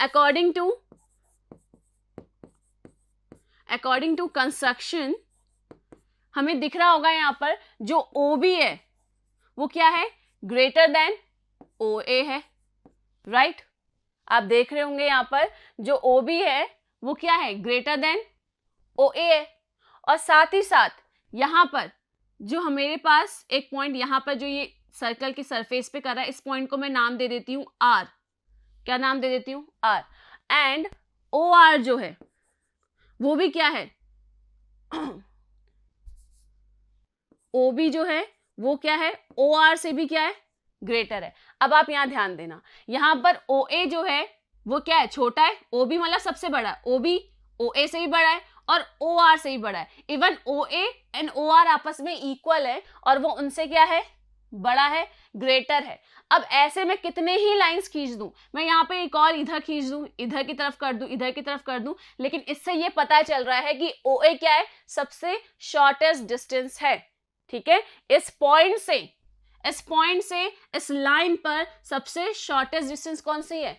अकॉर्डिंग टू कंस्ट्रक्शन हमें दिख रहा होगा यहाँ पर जो OB है वो क्या है, ग्रेटर देन OA है, राइट। आप देख रहे होंगे यहाँ पर जो OB है वो क्या है, ग्रेटर देन OA है। और साथ ही साथ यहाँ पर जो हमारे पास एक पॉइंट यहाँ पर जो ये सर्कल की सरफेस पे कर रहा है, इस पॉइंट को मैं नाम दे देती हूँ R, क्या नाम दे देती हूँ, R। एंड OR जो है वो भी क्या है OB जो है वो क्या है, OR से भी क्या है, ग्रेटर है। अब आप यहां ध्यान देना, यहां पर OA जो है वो क्या है, छोटा है, OB मतलब सबसे बड़ा है, OB OA से भी बड़ा है और OR से भी बड़ा है। इवन OA एंड OR आपस में इक्वल है और वो उनसे क्या है, बड़ा है, ग्रेटर है। अब ऐसे में कितने ही लाइंस खींच दूं, मैं यहाँ पे एक और इधर खींच दूं, इधर की तरफ कर दूं, इधर की तरफ कर दूं, लेकिन इससे ये पता चल रहा है कि OA क्या है, सबसे शॉर्टेस्ट डिस्टेंस है, ठीक है। इस पॉइंट से इस लाइन पर सबसे शॉर्टेस्ट डिस्टेंस कौन सी है,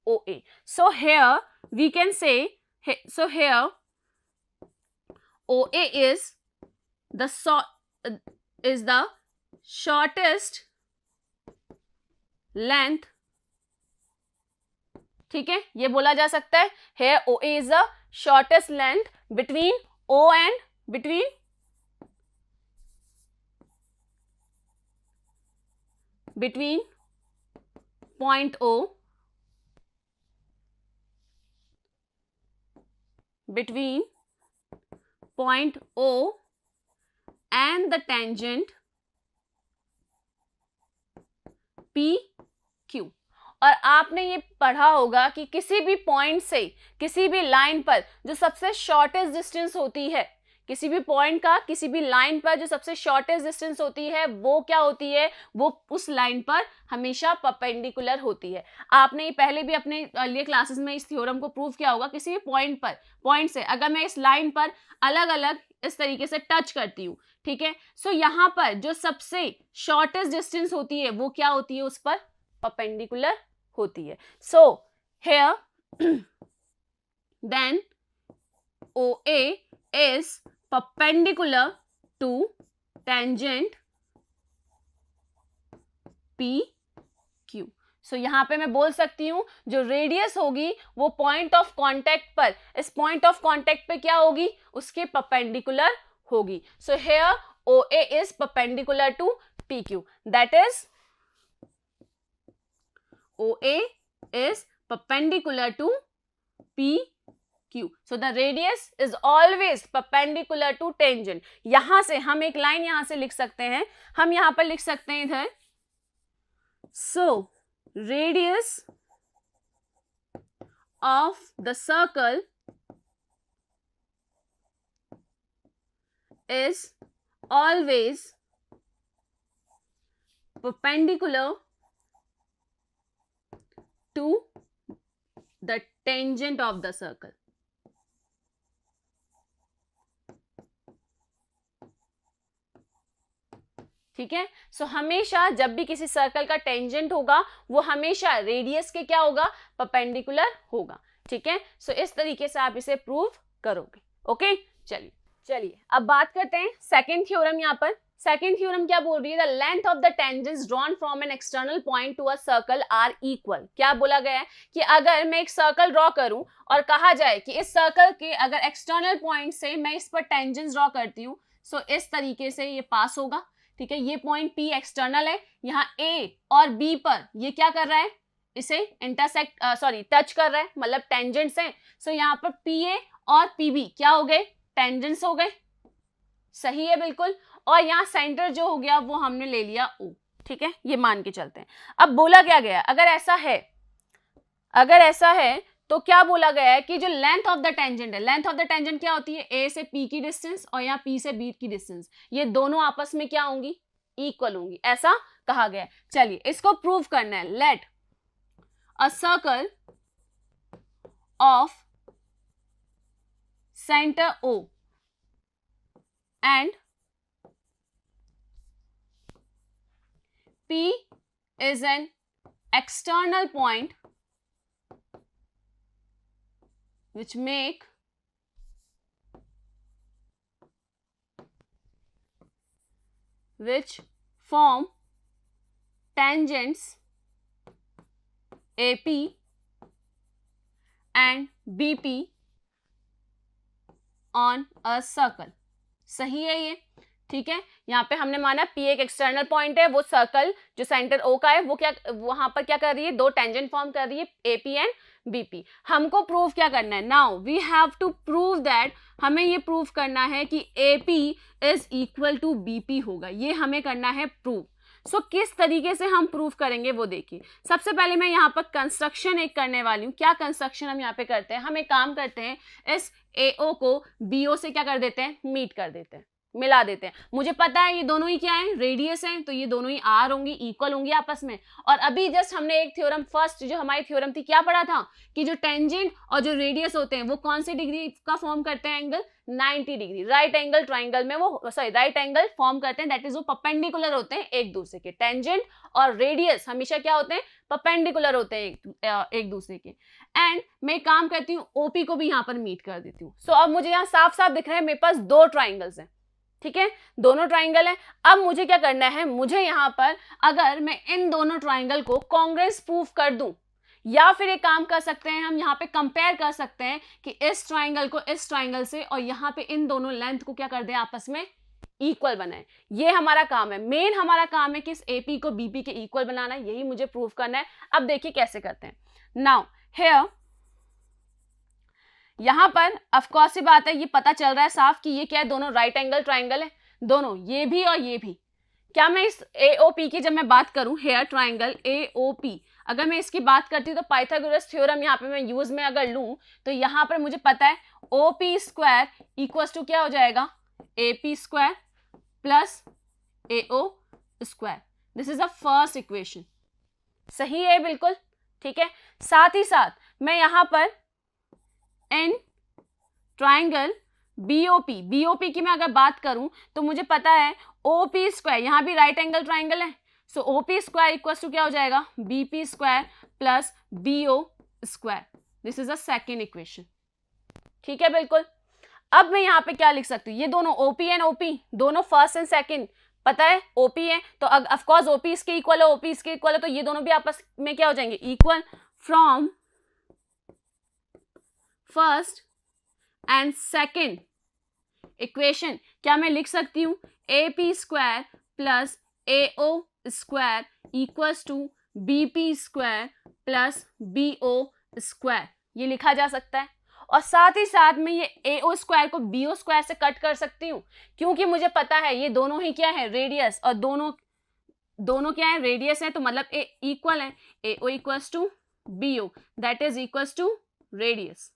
OA। So here we can say, so here OA is the shortest length, ठीक है, ये बोला जा सकता है। Here OA is the shortest length between O and between point O, between point O and the tangent PQ। और आपने ये पढ़ा होगा कि किसी भी पॉइंट से किसी भी लाइन पर जो सबसे शॉर्टेस्ट डिस्टेंस होती है, किसी भी पॉइंट का किसी भी लाइन पर जो सबसे शॉर्टेस्ट डिस्टेंस होती है वो क्या होती है, वो उस लाइन पर हमेशा परपेंडिकुलर होती है। आपने ये पहले भी अपने अर्लियर क्लासेस में इस थ्योरम को प्रूव किया होगा। किसी भी पॉइंट से अगर मैं इस लाइन पर अलग अलग इस तरीके से टच करती हूँ, ठीक है, सो यहाँ पर जो सबसे शॉर्टेस्ट डिस्टेंस होती है वो क्या होती है, उस पर परपेंडिकुलर होती है। So here then OA is perpendicular to tangent PQ। सो यहाँ पे मैं बोल सकती हूँ जो रेडियस होगी वो पॉइंट ऑफ कांटेक्ट पर, इस पॉइंट ऑफ कांटेक्ट पे क्या होगी, उसके परपेंडिकुलर होगी। So here OA is perpendicular to PQ, that is OA is perpendicular to PQ. So the radius is always perpendicular to tangent। यहां से हम एक लाइन यहां से लिख सकते हैं, हम यहां पर लिख सकते हैं इधर, so radius of the circle is always perpendicular to the tangent of the circle. ठीक है, सो हमेशा जब भी किसी सर्कल का टेंजेंट होगा वो हमेशा रेडियस के क्या होगा, परपेंडिकुलर होगा. ठीक है, सो इस तरीके से आप इसे प्रूव करोगे. ओके, चलिए अब बात करते हैं सेकंड थ्योरम. यहाँ पर सेकंड थ्योरम क्या बोल रही है, the length of the tangents drawn from an external point to a circle are equal. क्या बोला गया है कि अगर मैं एक सर्कल ड्रॉ करूं और कहा जाए कि इस सर्कल के अगर एक्सटर्नल पॉइंट से मैं इस पर टेंजेंट्स ड्रॉ करती हूं, सो इस तरीके से ये पास होगा. ठीक है, ये पॉइंट P एक्सटर्नल है, यहाँ A और B पर ये क्या कर रहा है, इसे इंटरसेक्ट टच कर रहा है, मतलब टेंजेंट्स हैं. सो यहाँ पर PA और PB क्या हो गए, टेंजेंट्स हो गए. सही है बिल्कुल. और यहाँ सेंटर जो हो गया वो हमने ले लिया O. ठीक है, ये मान के चलते हैं. अब बोला क्या गया, अगर ऐसा है तो क्या बोला गया है कि जो लेंथ ऑफ द टेंजेंट है, लेंथ ऑफ द टेंजेंट क्या होती है, A से P की डिस्टेंस और यहाँ P से B की डिस्टेंस, ये दोनों आपस में क्या होंगी, इक्वल होंगी, ऐसा कहा गया है. चलिए इसको प्रूव करना है. Let a circle of centre O and P is an external point which form tangents AP and BP on a circle. सही है ये. ठीक है, यहाँ पे हमने माना P एक एक्सटर्नल पॉइंट है, वो सर्कल जो सेंटर O का है वो क्या वहां पर क्या कर रही है, दो टेंजेंट फॉर्म कर रही है AP एंड BP. हमको प्रूव क्या करना है, now we have to prove that, हमें ये प्रूव करना है कि AP is equal to BP होगा. ये हमें करना है प्रूव. सो किस तरीके से हम प्रूव करेंगे वो देखिए. सबसे पहले मैं यहाँ पर कंस्ट्रक्शन एक करने वाली हूँ. क्या कंस्ट्रक्शन हम यहाँ पे करते हैं, हम एक काम करते हैं, इस AO को BO से क्या कर देते हैं, मीट कर देते हैं, मिला देते हैं. मुझे पता है ये दोनों ही क्या है, रेडियस हैं, तो ये दोनों ही R होंगी, इक्वल होंगी आपस में. और अभी जस्ट हमने एक थ्योरम, फर्स्ट जो हमारी थ्योरम थी, क्या पढ़ा था कि जो टेंजेंट और जो रेडियस होते हैं वो कौन से डिग्री का फॉर्म करते हैं, angle 90 degree. Right angle triangle में वो राइट एंगल फॉर्म करते हैं, दैट इज वो परपेंडिकुलर होते हैं एक दूसरे के. टेंजेंट और रेडियस हमेशा क्या होते हैं, परपेंडिकुलर होते हैं एक दूसरे के. एंड मैं काम करती हूँ, ओपी को भी यहाँ पर मीट कर देती हूँ. सो अब मुझे यहाँ साफ साफ दिख रहा है मेरे पास दो ट्राइंगल्स हैं. ठीक है, दोनों ट्राइंगल है. अब मुझे क्या करना है, मुझे यहाँ पर अगर मैं इन दोनों ट्राइंगल को कांग्रेस प्रूफ कर दूं, या फिर एक काम कर सकते हैं, हम यहाँ पे कंपेयर कर सकते हैं कि इस ट्राइंगल को इस ट्राइंगल से, और यहाँ पे इन दोनों लेंथ को क्या कर दें, आपस में इक्वल बनाए. ये हमारा काम है, मेन हमारा काम है कि इस AP को BP के इक्वल बनाना है, यही मुझे प्रूफ करना है. अब देखिए कैसे करते हैं. नाउ हियर यहां पर ऑफकोर्स सी बात है, ये पता चल रहा है साफ कि ये क्या है, दोनों राइट एंगल ट्राइंगल है, दोनों, ये भी और ये भी. क्या मैं इस AOP की जब मैं बात करूं, हेयर ट्राइंगल AOP, अगर मैं इसकी बात करती हूँ तो पाइथागोरस थ्योरम यहाँ पे मैं यूज में अगर लूं तो यहाँ पर मुझे पता है OP स्क्वायर इक्वल्स टू क्या हो जाएगा, AP square plus AO square. This is the first equation. सही है बिल्कुल. ठीक है, साथ ही साथ मैं यहाँ पर इन ट्राइंगल BOP की मैं अगर बात करूं तो मुझे पता है OP स्क्वायर, यहां भी राइट एंगल ट्राइंगल है, सो OP स्क्वायर इक्वल टू क्या हो जाएगा, BP square plus BO square. This is the second equation. ठीक है बिल्कुल. अब मैं यहाँ पे क्या लिख सकती हूँ, ये दोनों OP एंड OP दोनों फर्स्ट एंड सेकेंड, पता है OP है तो ऑफकोर्स OP इसके इक्वल है, OP इसके इक्वल है, तो ये दोनों भी आपस में क्या हो जाएंगे, equal. From first and second equation क्या मैं लिख सकती हूं, AP square plus AO square equals to BP square plus BO square. ये लिखा जा सकता है. और साथ ही साथ मैं ये AO स्क्वायर को BO स्क्वायर से कट कर सकती हूँ, क्योंकि मुझे पता है ये दोनों ही क्या है, रेडियस, और दोनों क्या है, रेडियस है, तो मतलब A इक्वल है, AO equals to BO, that is equals to radius.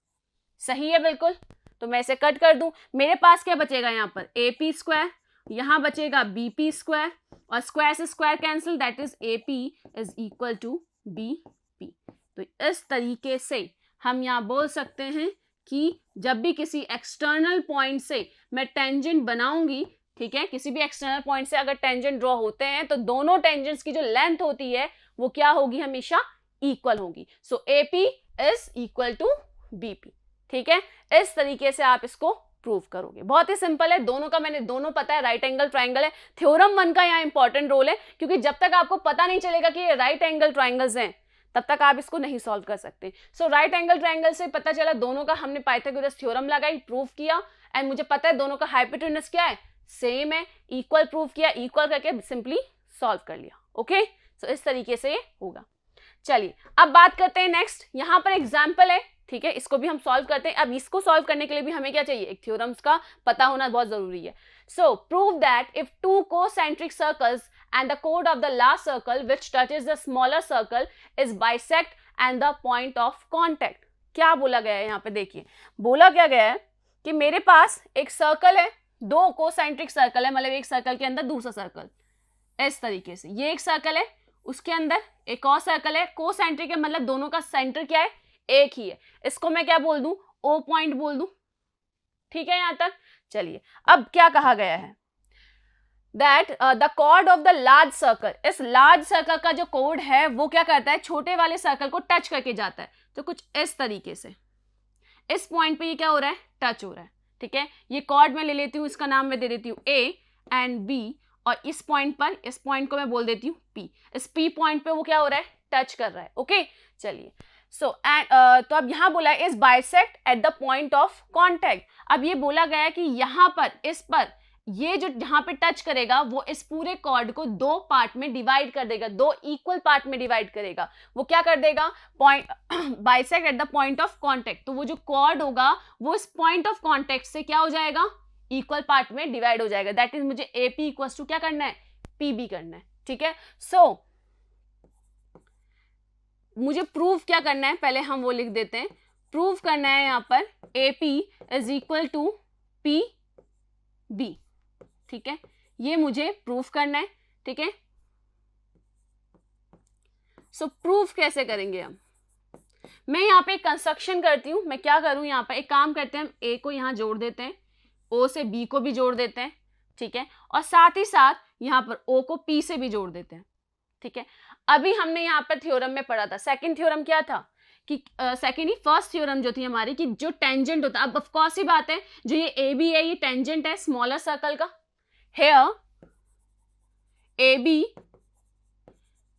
सही है बिल्कुल. तो मैं इसे कट कर दूं, मेरे पास क्या बचेगा यहाँ पर, AP स्क्वायर यहाँ बचेगा BP स्क्वायर और स्क्वायर से square cancel, that is AP is equal to BP। तो इस तरीके से हम यहाँ बोल सकते हैं कि जब भी किसी एक्सटर्नल पॉइंट से मैं टेंजेंट बनाऊंगी, ठीक है, किसी भी एक्सटर्नल पॉइंट से अगर टेंजेंट ड्रॉ होते हैं तो दोनों टेंजेंट्स की जो लेंथ होती है वो क्या होगी, हमेशा इक्वल होगी। So AP is equal to BP, ठीक है। इस तरीके से आप इसको प्रूव करोगे। बहुत ही सिंपल है, दोनों का मैंने दोनों पता है, राइट एंगल ट्राइंगल है। थ्योरम 1 का यहाँ इंपॉर्टेंट रोल है, क्योंकि जब तक आपको पता नहीं चलेगा कि ये राइट एंगल ट्राइंगल्स हैं तब तक आप इसको नहीं सॉल्व कर सकते। सो राइट एंगल ट्राइंगल से पता चला दोनों का हमने पाइथागोरस थ्योरम लगाई, प्रूव किया, एंड मुझे पता है दोनों का हाइपोटेन्यूज क्या है, सेम है, इक्वल प्रूव किया, इक्वल करके सिंपली सॉल्व कर लिया। ओके, सो इस तरीके से ये होगा। चलिए अब बात करते हैं नेक्स्ट। यहाँ पर एग्जाम्पल है, ठीक है, इसको भी हम सॉल्व करते हैं। अब इसको सॉल्व करने के लिए भी हमें क्या चाहिए, एक थ्योरम्स का पता होना बहुत जरूरी है। सो prove that if two concentric circles and the chord of the last circle which touches the smaller circle is bisect and the point of contact। क्या बोला गया है यहाँ पे, देखिए बोला क्या गया है कि मेरे पास एक सर्कल है, दो कोसेंट्रिक सर्कल है, मतलब एक सर्कल के अंदर दूसरा सर्कल, इस तरीके से ये एक सर्कल है, उसके अंदर एक और सर्कल है, कोसेंट्रिक है मतलब दोनों का सेंटर क्या है, एक ही है। इसको मैं क्या बोल दूं, O पॉइंट बोल दूं, ठीक है यहाँ तक। चलिए अब क्या कहा गया है, that the chord of the large circle, इस लार्ज सर्कल का जो कोड है वो क्या करता है, छोटे वाले सर्कल को टच करके जाता है। तो कुछ इस तरीके से इस पॉइंट पे ये क्या हो रहा है, टच हो रहा है, ठीक है। ये कॉर्ड मैं ले लेती हूँ, इसका नाम मैं दे देती हूँ A एंड B, और इस पॉइंट पर, इस पॉइंट को मैं बोल देती हूँ P। इस P पॉइंट पे वो क्या हो रहा है, टच कर रहा है। ओके चलिए, सो तो अब यहाँ बोला है is bisect at the point of contact. अब ये बोला गया है कि यहाँ पर, इस पर, ये जो यहाँ पे टच करेगा वो इस पूरे कॉर्ड को दो पार्ट में डिवाइड कर देगा, दो इक्वल पार्ट में डिवाइड करेगा। वो क्या कर देगा, point bisect at the point of contact. तो वो जो कॉर्ड होगा वो इस पॉइंट ऑफ कॉन्टैक्ट से क्या हो जाएगा, इक्वल पार्ट में डिवाइड हो जाएगा। दैट इज मुझे AP इक्वल्स टू क्या करना है, PB करना है, ठीक है। सो मुझे प्रूव क्या करना है, पहले हम वो लिख देते हैं। प्रूव करना है यहाँ पर AP is equal to PB, ठीक है, ये मुझे प्रूफ करना है, ठीक है। सो प्रूफ कैसे करेंगे हम, मैं यहाँ पे कंस्ट्रक्शन करती हूँ। मैं क्या करूँ, यहाँ पर एक काम करते हैं, हम A को यहाँ जोड़ देते हैं, O से B को भी जोड़ देते हैं, ठीक है, और साथ ही साथ यहाँ पर O को P से भी जोड़ देते हैं, ठीक है। अभी हमने यहाँ पर थ्योरम में पढ़ा था, सेकंड थ्योरम क्या था कि सेकंड ही फर्स्ट थ्योरम जो थी हमारी, कि जो टेंजेंट होता है, अब ऑफ कोर्स ही बात है, जो ये AB है ये टेंजेंट है स्मॉलर सर्कल का। Here AB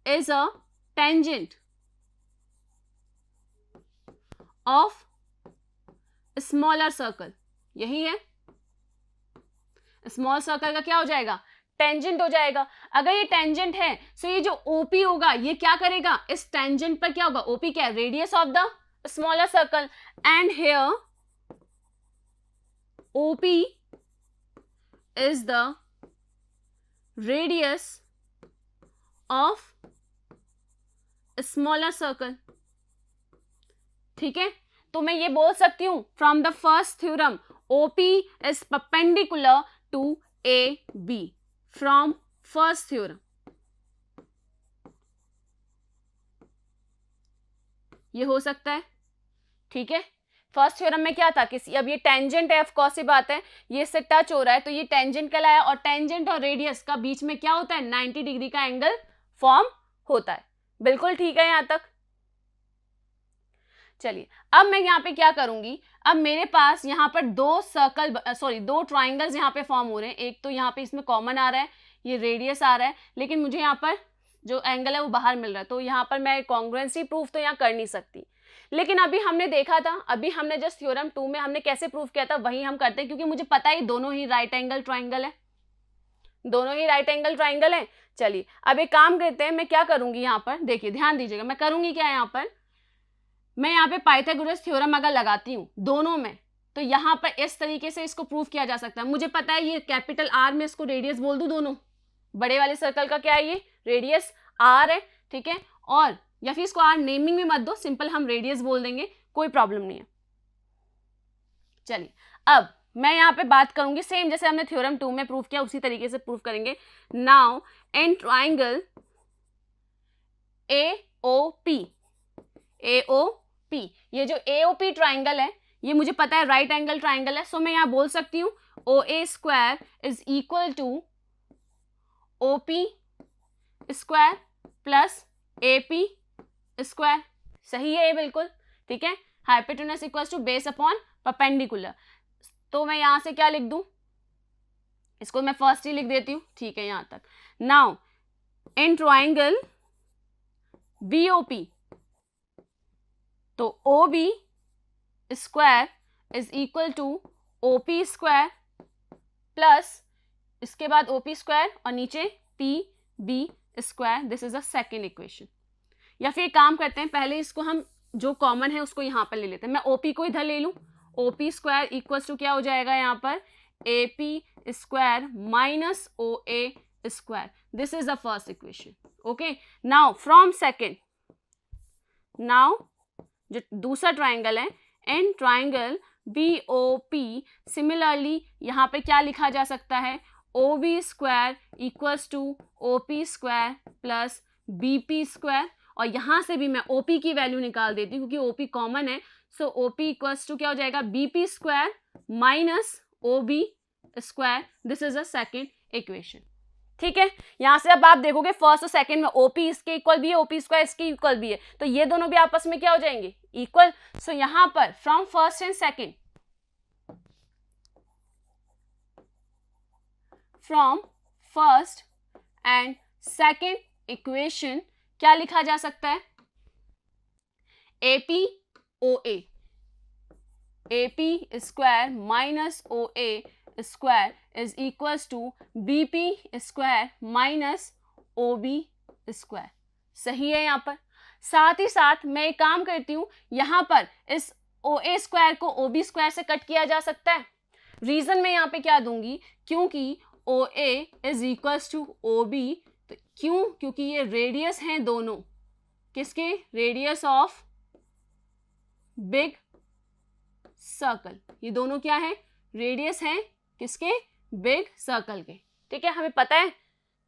is a tangent of a smaller circle, यही है, स्मॉल सर्कल का क्या हो जाएगा, टेंजेंट हो जाएगा। अगर ये टेंजेंट है तो ये जो OP होगा ये क्या करेगा, इस टेंजेंट पर क्या होगा, OP क्या है, radius of the smaller circle, and here OP is the radius of a smaller circle, ठीक है। तो मैं ये बोल सकती हूं from the first theorem OP is perpendicular to AB from first theorem. ये हो सकता है, ठीक है। फर्स्ट थ्योरम में क्या था, किसी, अब ये टेंजेंट है, ऑफ कोर्स ही बात है, ये इससे टच हो रहा है तो ये टेंजेंट कहलाया, और टेंजेंट और रेडियस का बीच में क्या होता है, 90 डिग्री का एंगल फॉर्म होता है। बिल्कुल ठीक है यहाँ तक। चलिए अब मैं यहाँ पे क्या करूंगी, अब मेरे पास यहाँ पर दो सर्कल, सॉरी दो ट्राइंगल्स यहाँ पे फॉर्म हो रहे हैं। एक तो यहाँ पे इसमें कॉमन आ रहा है, ये रेडियस आ रहा है, लेकिन मुझे यहाँ पर जो एंगल है वो बाहर मिल रहा है, तो यहाँ पर मैं कॉन्ग्रुएंसी प्रूफ तो यहाँ कर नहीं सकती। लेकिन अभी हमने देखा था, अभी हमने जस्ट थ्योरम 2 में हमने कैसे प्रूफ किया था वही हम करते हैं, क्योंकि मुझे पता है दोनों ही राइट एंगल ट्राइंगल है, दोनों ही राइट एंगल ट्राइंगल है। चलिए अब एक काम करते हैं, मैं क्या करूंगी यहाँ पर, देखिए ध्यान दीजिएगा, मैं करूंगी क्या यहाँ पर, मैं यहाँ पे पाइथागोरस थ्योरम अगर लगाती हूँ दोनों में, तो यहाँ पर इस तरीके से इसको प्रूफ किया जा सकता है। मुझे पता है ये कैपिटल R में इसको रेडियस बोल दूं, दोनों बड़े वाले सर्कल का क्या है, ये रेडियस R है, ठीक है, और या फिर इसको R नेमिंग में मत दो, सिंपल हम रेडियस बोल देंगे, कोई प्रॉब्लम नहीं है। चलिए अब मैं यहाँ पे बात करूंगी सेम जैसे हमने थ्योरम 2 में प्रूव किया उसी तरीके से प्रूव करेंगे. नाउ इन ट्राइंगल AOP, ये जो AOP ट्राइंगल है ये मुझे पता है राइट एंगल ट्राइंगल है. सो मैं यहाँ बोल सकती हूँ OA square is equal to OP square plus AP square. सही है ये बिल्कुल. ठीक है. Hypotenuse equals to base upon perpendicular. तो मैं यहां से क्या लिख दूं, इसको मैं फर्स्ट ही लिख देती हूं. ठीक है यहां तक. नाउ इन ट्राइंगल BOP, तो OB square is equal to OP square plus इसके बाद OP स्क्वायर और नीचे PB square. This is the second equation. या फिर काम करते हैं, पहले इसको हम जो कॉमन है उसको यहाँ पर ले लेते हैं. मैं OP को इधर ले लूँ. OP स्क्वायर इक्वल्स टू क्या हो जाएगा यहाँ पर AP square minus OA square. This is the first equation. Okay. Now from second, now जो दूसरा ट्राइंगल है इन ट्राइंगल BOP, सिमिलरली यहाँ पे क्या लिखा जा सकता है OB square equals to OP square plus BP square. और यहाँ से भी मैं OP की वैल्यू निकाल देती हूँ क्योंकि OP कॉमन है. सो OP इक्वल्स टू क्या हो जाएगा BP square minus OB square. This is the second equation. ठीक है. यहाँ से अब आप देखोगे फर्स्ट और सेकेंड में OP इसके इक्वल भी है, OP स्क्वायर इसके इक्वल भी है, तो ये दोनों भी आपस में क्या हो जाएंगे इक्वल. सो यहाँ पर from first and second, from first and second equation क्या लिखा जा सकता है AP square minus OA square is equals to BP square minus OB square. सही है यहाँ पर. साथ ही साथ मैं एक काम करती हूँ, यहाँ पर इस OA स्क्वायर को OB स्क्वायर से कट किया जा सकता है. रीजन मैं यहाँ पे क्या दूंगी, क्योंकि OA is equals to OB. तो क्यों, क्योंकि ये रेडियस हैं दोनों किसके, रेडियस ऑफ बिग सर्कल. ये दोनों क्या है, रेडियस हैं किसके, बिग सर्कल के. ठीक है. हमें पता है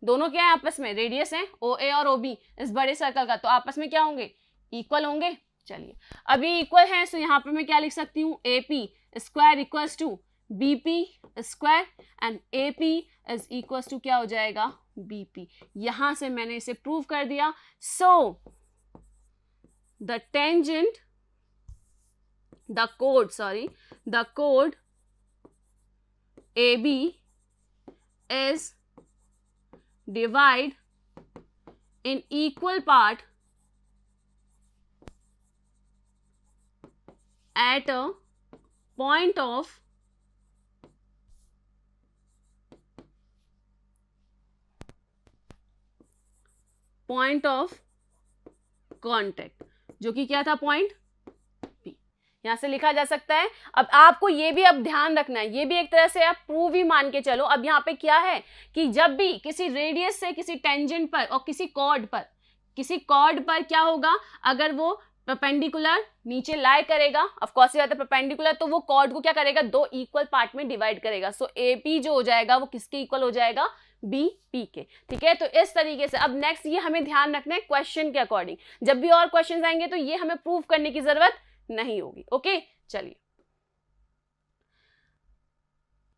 दोनों क्या है आपस में, रेडियस है OA और OB इस बड़े सर्कल का, तो आपस में क्या होंगे इक्वल होंगे. चलिए अब ये इक्वल है, सो यहाँ पे मैं क्या लिख सकती हूँ AP square equals to BP square and AP is equals to क्या हो जाएगा BP. यहां से मैंने इसे प्रूव कर दिया. So the tangent, the code AB is divide in equal part at a point of contact, जो कि क्या था पॉइंट P. यहां से लिखा जा सकता है. अब आपको ये भी अब ध्यान रखना है, ये भी एक तरह से आप प्रूव ही मान के चलो. अब यहाँ पे क्या है कि जब भी किसी रेडियस से किसी टेंजेंट पर और किसी कॉर्ड पर क्या होगा, अगर वो परपेंडिकुलर नीचे लाई करेगा, ऑफ कोर्स ये बात है परपेंडिकुलर, तो वो कॉर्ड को क्या करेगा, दो इक्वल पार्ट में डिवाइड करेगा. सो AP जो हो जाएगा वो किसके इक्वल हो जाएगा, BP के. ठीक है. तो इस तरीके से अब नेक्स्ट ये हमें ध्यान रखना है क्वेश्चन के अकॉर्डिंग. जब भी और क्वेश्चन आएंगे तो ये हमें प्रूव करने की जरूरत नहीं होगी. ओके. चलिए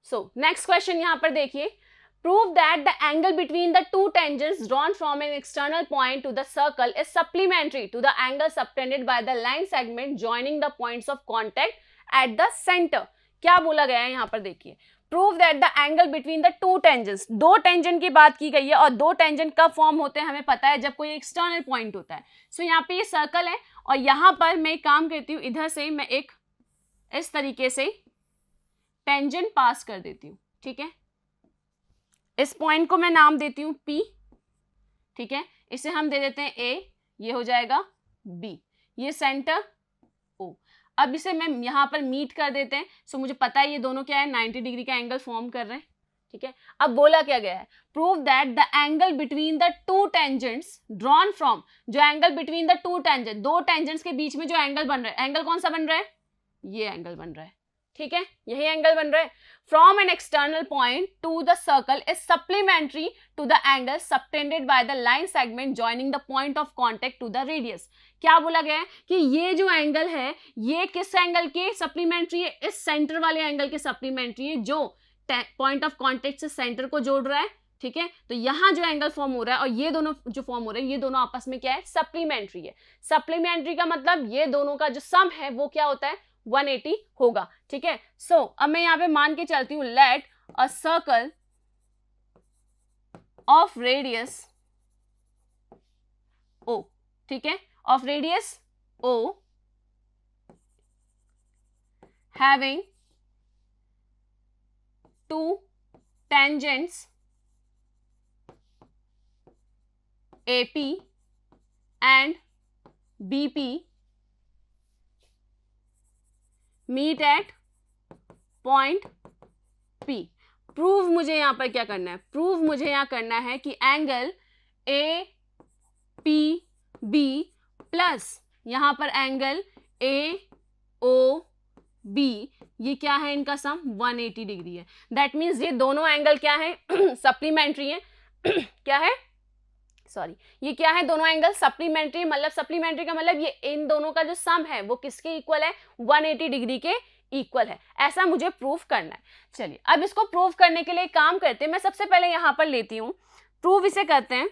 सो नेक्स्ट क्वेश्चन यहां पर देखिए. Prove that the angle between the two tangents drawn from an external point to the circle is supplementary to the angle subtended by the line segment joining the points of contact at the center. क्या बोला गया है यहाँ पर देखिए. Prove that the angle between the two tangents, दो tangent की बात की गई है, और दो टेंजेंट कब फॉर्म होते हैं हमें पता है, जब कोई एक्सटर्नल पॉइंट होता है. सो यहाँ पे ये सर्कल है और यहाँ पर मैं काम करती हूँ, इधर से मैं एक इस तरीके से टेंजेंट पास कर देती हूँ. ठीक है. इस पॉइंट को मैं नाम देती हूँ P. ठीक है. इसे हम दे देते हैं A, ये हो जाएगा B, ये सेंटर O. अब इसे मैं यहाँ पर मीट कर देते हैं. सो मुझे पता है ये दोनों क्या है, 90 डिग्री का एंगल फॉर्म कर रहे हैं. ठीक है. अब बोला क्या गया है, prove that the angle between the two tangents drawn from, जो angle between the two tangent, दो टेंजेंट्स के बीच में जो एंगल बन रहा है, एंगल कौन सा बन रहा है, ये एंगल बन रहा है. ठीक है, यही एंगल बन रहा है। From an external point to the circle is supplementary to the angle subtended by the line segment joining the point of contact to the radius. क्या बोला गया है कि ये जो एंगल है ये किस एंगल के सप्लीमेंट्री है, इस सेंटर वाले एंगल के सप्लीमेंट्री है जो पॉइंट ऑफ कॉन्टेक्ट से सेंटर को जोड़ रहा है, ठीक है। तो यहां जो एंगल फॉर्म हो रहा है और ये दोनों जो फॉर्म हो रहे हैं ये दोनों आपस में क्या है, सप्लीमेंट्री है। सप्लीमेंट्री का मतलब ये दोनों का जो सम है वो क्या होता है, 180 होगा, ठीक है। सो अब मैं यहां पे मान के चलती हूं, let a circle of radius O, ठीक है, of radius O having two tangents AP and BP meet at point P। Prove मुझे यहां पर क्या करना है, प्रूव मुझे यहां करना है कि एंगल APB प्लस यहां पर एंगल AOB ये क्या है, इनका सम 180 डिग्री है। दैट मीन्स ये दोनों एंगल क्या है, सप्लीमेंट्री है। क्या है, सॉरी, ये क्या है, दोनों एंगल सप्लीमेंट्री। मतलब सप्लीमेंट्री का मतलब ये इन दोनों का जो सम है वो किसके इक्वल है, 180 डिग्री के इक्वल है। ऐसा मुझे प्रूव करना है। चलिए अब इसको प्रूव करने के लिए काम करते हैं। मैं सबसे पहले यहां पर लेती हूं प्रूव, इसे करते हैं।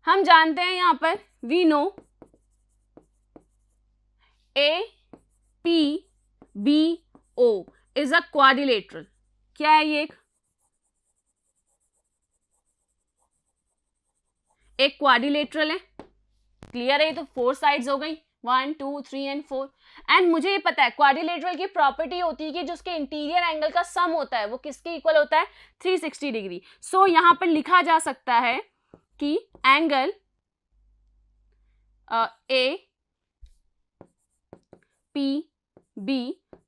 हम जानते हैं यहां पर we know APBO is a quadrilateral. क्या है ये, एक क्वाड्रिलेटरल है, क्लियर है। तो 4 साइड्स हो गई, 1 2 3 एंड 4। एंड मुझे ये पता है क्वाड्रिलेटरल की प्रॉपर्टी होती है कि जो उसके इंटीरियर एंगल का सम होता है वो किसके इक्वल होता है, 360 डिग्री। सो यहां पर लिखा जा सकता है कि angle APB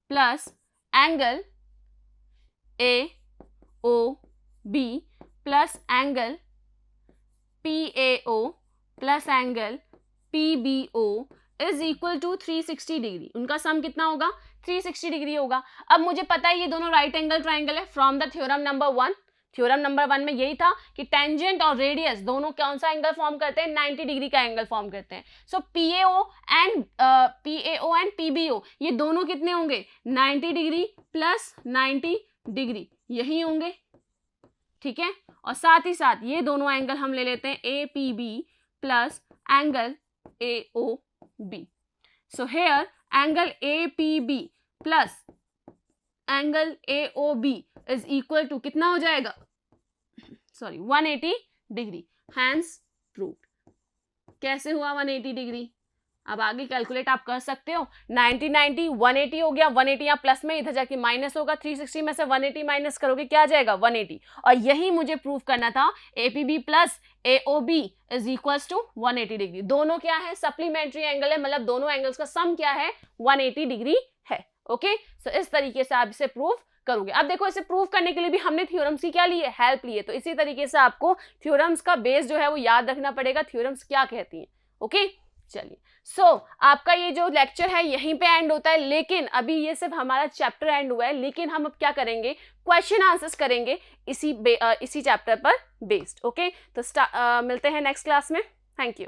plus angle AOB plus angle PAO plus angle PBO is equal to 360 degree. उनका सम कितना होगा, 360 डिग्री होगा। अब मुझे पता है ये दोनों राइट एंगल ट्राइंगल है from the theorem number 1। Theorem number 1 में यही था कि टेंजेंट और रेडियस दोनों कौन सा एंगल फॉर्म करते हैं, 90 डिग्री का एंगल फॉर्म करते हैं। सो PAO एंड PBO ये दोनों कितने होंगे, 90 डिग्री प्लस 90 डिग्री यही होंगे, ठीक है। और साथ ही साथ ये दोनों एंगल हम ले लेते हैं APB plus angle AOB। So here angle APB plus angle AOB is equal to कितना हो जाएगा, सॉरी 180 डिग्री। Hence proved. कैसे हुआ 180 डिग्री, अब आगे कैलकुलेट आप कर सकते हो। 90 90 180 हो गया, 180 यहाँ प्लस में, इधर जाके माइनस होगा, 360 में से 180 माइनस करोगे क्या आ जाएगा, 180। और यही मुझे प्रूव करना था, APB plus AOB is equals to 180 degree. दोनों क्या है, सप्लीमेंट्री एंगल है, मतलब दोनों एंगल्स का सम क्या है, 180 डिग्री है। ओके, सो इस तरीके से आप इसे प्रूव करोगे। अब देखो इसे प्रूव करने के लिए भी हमने थ्योरम्स की क्या ली है, हेल्प ली है। तो इसी तरीके से आपको थ्योरम्स का बेस जो है वो याद रखना पड़ेगा, थ्योरम्स क्या कहती हैं। ओके, चलिए। सो आपका ये जो लेक्चर है यहीं पे एंड होता है, लेकिन अभी ये सिर्फ हमारा चैप्टर एंड हुआ है। लेकिन हम अब क्या करेंगे, क्वेश्चन आंसर्स करेंगे इसी चैप्टर पर बेस्ड। ओके, तो मिलते हैं नेक्स्ट क्लास में। Thank you.